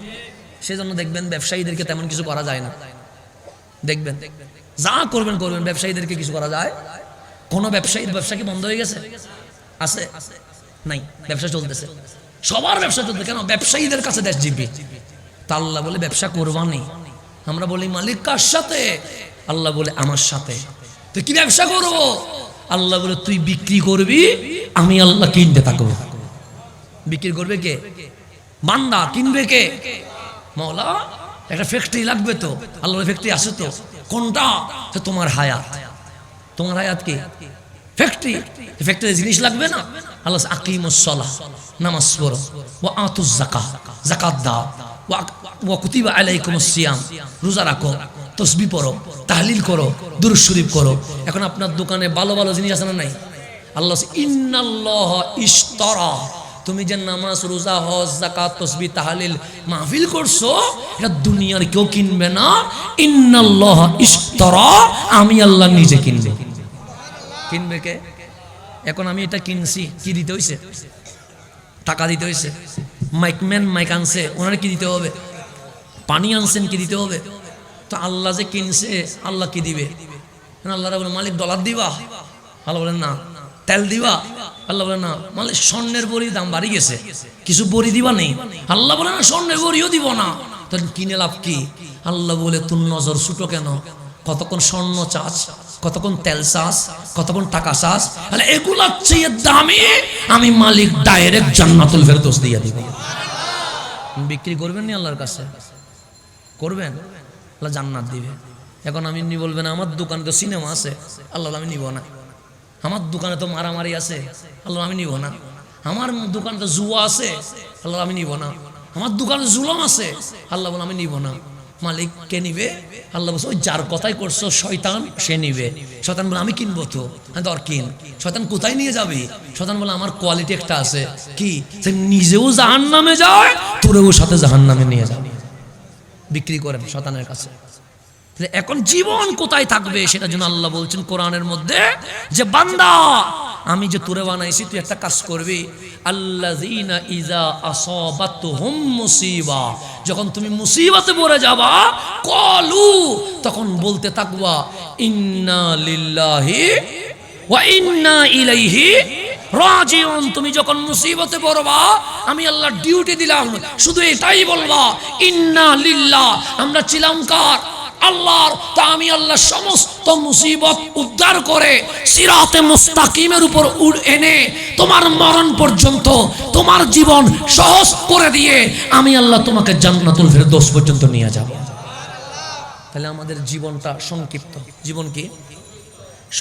সেজন্য দেখবেন ব্যবসায়ীদেরকে তেমন কিছু করা যায় না। দেখবেন যা করবেন, ব্যবসায়ীদেরকে কিছু করা যায়? কোন ব্যবসায়ীর ব্যবসা কি বন্ধ হয়ে গেছে? আছে? নাই, ব্যবসা চলতেছে, সবার ব্যবসা চলতে। কেন? ব্যবসায়ীদের কাছে দেশ জিতবে। তা আল্লাহ বলে ব্যবসা করবানি। আমরা বলি মালিক কার সাথে? আল্লাহ বলে আমার সাথে। তুই কি ব্যবসা করবো? আল্লাহ বলে তুই বিক্রি করবি, আমি আল্লাহ কিনতে থাকবো। বিক্রি করবে কে? বান্দা। কিনবে কে? মওলা। একটা ফ্যাক্টরি লাগবে তো, আল্লাহর ফ্যাক্টরি আছে তো, কোনটা? তো তোমার হায়াত। তোমার হায়াত কি ফ্যাক্টরি? ফ্যাক্টরি জিনিস লাগবে না? আল্লাহ আকিমুস সালাহ, নামাজ পড়ো, ওয়া আতুজ যাকাত, যাকাত দাও, ওয়া কুতিবা আলাইকুমুস সিয়াম, রোজা রাখো, তাসবিহ পড়ো, তাহলিল করো, দুরূদ শরীফ করো। এখন আপনার দোকানে ভালো ভালো জিনিস আছে না নাই? আল্লাহ ইন্নাল্লাহা ইশতারা, তুমি যে নামাজ, রোজা, হজ, যাকাত, তাসবিহ, তাহলিল, মাহফিল করছো, এটা দুনিয়ার কেউ কিনবে না। ইন্নাল্লাহা ইশতারা, আমি আল্লাহ নিজে কিনবে। কিনবে কে? এখন আমি এটা কিনছি, কি দিতে হইছে? টাকা দিতে হইছে। মাইকম্যান মাইক আনছে, ওনারা কি দিতে হবে? পানি আনছেন, কি দিতে হবে? তো আল্লাহ যে কিনছে, আল্লাহ কি দিবে? আল্লাহ বলে মালিক ডলার দিবা? আল্লাহ বলেন না। তেল দিবা? আল্লাহ বলে না। মালিক স্বর্ণের বড়ির দাম বাড়ি গেছে, কিছু বড়ি দিবা নেই? আল্লাহ বলে না, স্বর্ণের বড়িও দিব না। তাহলে কিনে লাভ কি? আল্লাহ বলে তোর নজর ছুটো কেন? কতক্ষণ স্বর্ণ চাস, কতক্ষণ তেল চাস, কতক্ষণ টাকা চাস? তাহলে এগুলার চেয়ে দামি আমি মালিক ডাইরেক্ট জান্নাতুল ফেরদৌস দিয়ে দিব। বিক্রি করবেন নি আল্লাহর কাছে? করবেন, আল্লাহ জান্নাত দিবে। এখন আমি বলবেন আমার দোকানে তো সিনেমা আছে, আল্লাহ আমি নিব না। আমার দোকানে তো মারামারি আছে, আল্লাহ আমি নিব না। আমার দোকানে তো জুয়া আছে, আল্লাহ আমি নিব না। আমার দোকানে জুলুম আছে, আল্লাহ বলে আমি নিব না। মালিক কে নিবে? আল্লাহ বলছে ওই যার কথাই করছো শয়তান, সে নিবে। শয়তান বলে আমি কিনবো তো, দর কিন। শয়তান কোথায় নিয়ে যাবে? শয়তান বলে আমার কোয়ালিটি একটা আছে, কি? সে নিজেও জাহান্নামে যায়, তোরেও সাথে জাহান্নামে নিয়ে যাবে। বিক্রি করেন শয়তানের কাছে। এখন জীবন কোথায় থাকবে সেটার জন্য আল্লাহ বলছেন কোরআনের মধ্যে যে বান্দা, আমি যে তোরে বানাইছি, তুই একটা কাজ করবি। আল্লাযীনা ইযা আসাবাতুহুম মুসিবা, যখন তুমি মুসিবতে পড়ে যাবা, ক্বালু, তখন বলতে থাকবা ইন্না লিল্লাহি ওয়া ইন্না ইলাইহি রাজিউন। তুমি যখন মুসিবতে পড়বা, আমি আল্লাহ ডিউটি দিলাম, শুধু এটাই বলবা ইন্না লিল্লাহ, আমরা ছিলাম কার? আল্লাহর। তা আমি আল্লাহ সমস্ত মুসিবত উদ্ধার করে সিরাতে মুস্তাকিমের উপর এনে তোমার মরণ পর্যন্ত তোমার জীবন সহজ করে দিয়ে আমি আল্লাহ তোমাকে জান্নাতুল ফেরদৌস পর্যন্ত নিয়ে যাব। তাহলে আমাদের জীবনটা সংক্ষিপ্ত। জীবন কি?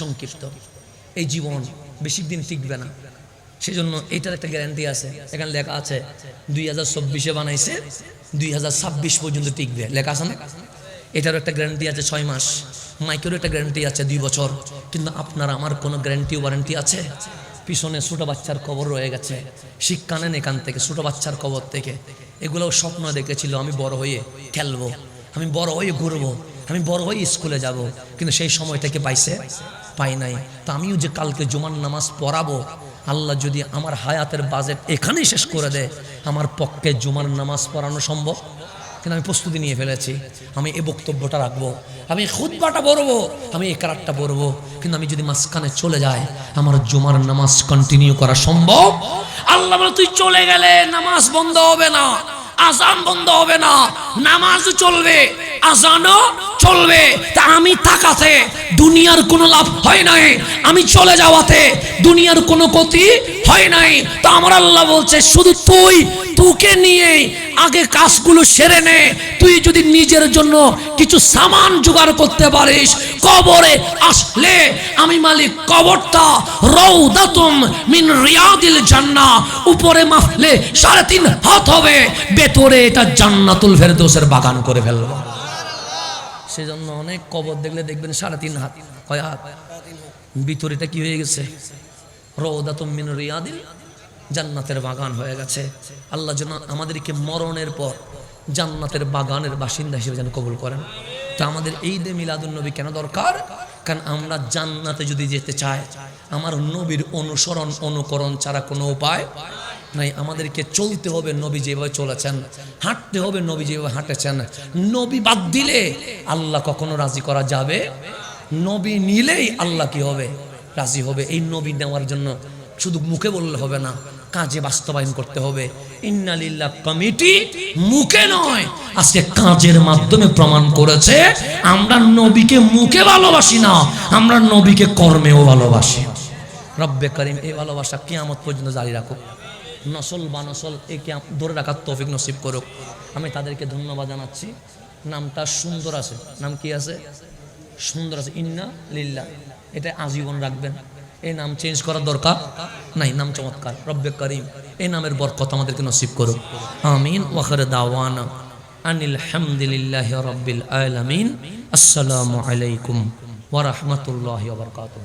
সংক্ষিপ্ত। এই জীবন বেশি দিন টিকবে না, সেজন্য এটার একটা গ্যারান্টি আছে। এখানে লেখা আছে 2024 বানাইছে, 2026 পর্যন্ত টিকবে, লেখা আছে না? এটারও একটা গ্যারান্টি আছে 6 মাস, মাইকেরও একটা গ্যারান্টি আছে 2 বছর। কিন্তু আপনার আমার কোনো গ্যারান্টি ওয়ারেন্টি আছে? পিছনে ছোট বাচ্চার কবর রয়ে গেছে, শিক্ষা নেন এখান থেকে, ছোট বাচ্চার কবর থেকে। এগুলোও স্বপ্ন দেখেছিল আমি বড় হয়ে খেলবো, আমি বড় হয়ে ঘুরবো, আমি বড় হয়ে স্কুলে যাব, কিন্তু সেই সময়টাকে পাইছে? পাই নাই। তো আমিও যে কালকে জুমার নামাজ পড়াবো, আল্লাহ যদি আমার হায়াতের বাজেট এখানেই শেষ করে দেয়, আমার পক্ষে জুমার নামাজ পড়ানো সম্ভব? কিন্তু আমি প্রস্তুতি নিয়ে ফেলেছি, আমি এই বক্তব্যটা রাখবো, আমি খুতবাটা পড়বো, আমি এই কারাতটা পড়বো। কিন্তু আমি যদি মাঝখানে চলে যাই, আমার জুমার নামাজ কন্টিনিউ করা সম্ভব? আল্লাহ বলে তুই চলে গেলে নামাজ বন্ধ হবে না, আজান বন্ধ হবে না, নামাজ চলবে, আজানও চলবে। তা আমি থাকাতে দুনিয়ার কোনো লাভ হয় নাই, আমি চলে যাওয়াতে দুনিয়ার কোনো ক্ষতি হয় নাই। তা আমার আল্লাহ বলছে শুধু তোকে নিয়ে আগে কাজগুলো সেরে নে। তুই যদি নিজের জন্য কিছু সামান জোগাড় করতে পারিস, কবরে আসলে আমি মালিক কবরটা রাউদাতুম মিন রিয়াদিল জান্নাহ, উপরে মাপলে 3.5 হাত হবে, ভেতরে এটা জান্নাতুল ফেরদৌসের বাগান করে ফেলবো। সেজন্য অনেক কবর দেখলে দেখবেন 3.5 হাত, কয় হাত? ভিতরেটা কি হয়ে গেছে? রাউদাতুম মিন রিয়াদিল জান্নাতের বাগান হয়ে গেছে। আল্লাহ যেন আমাদেরকে মরণের পর জান্নাতের বাগানের বাসিন্দা হিসেবে যেন কবুল করেন। তো আমাদের এই ঈদে মিলাদুন নবী কেন দরকার? কারণ আমরা জান্নাতে যদি যেতে চাই, আমার নবীর অনুসরণ অনুকরণ ছাড়া কোনো উপায় নাই। আমাদেরকে চলতে হবে নবী যেভাবে চলেছেন, হাঁটতে হবে নবী যেভাবে হাঁটেছেন। নবী বাদ দিলে আল্লাহ কখনো রাজি করা যাবে? নবী নিলেই আল্লাহ কি হবে? রাজি হবে। এই নবী নেওয়ার জন্য শুধু মুখে বললে হবে না, কাজে বাস্তবায়ন করতে হবে। ইন্না লিল্লাহ কমিটি মুখে নয়, আজকে কাজের মাধ্যমে প্রমাণ করেছে আমরা নবীকে মুখে ভালোবাসি না, আমরা নবীকে কর্মেও ভালোবাসি। রব্বে করিম এই ভালোবাসা কিয়ামত পর্যন্ত জারি রাখুক, নসল বানসল একে ধরে রাখার তৌফিক নসিব করুক। আমি তাদেরকে ধন্যবাদ জানাচ্ছি। নামটা সুন্দর আছে। নাম কি আছে? সুন্দর আছে, ইন্না লিল্লাহ। এটা আজীবন রাখবেন, এই নাম চেঞ্জ করার দরকার নাই। নাম চমৎকার, রব্বে করিম এই নামের বরকত আমাদেরকে নসিব করো, আমিন। ওয়াখির দাওয়ানা আনিল হামদুলিল্লাহি রাব্বিল আলামিন। আসসালামু আলাইকুম ওয়া রাহমাতুল্লাহি ওয়া বারাকাতুহু।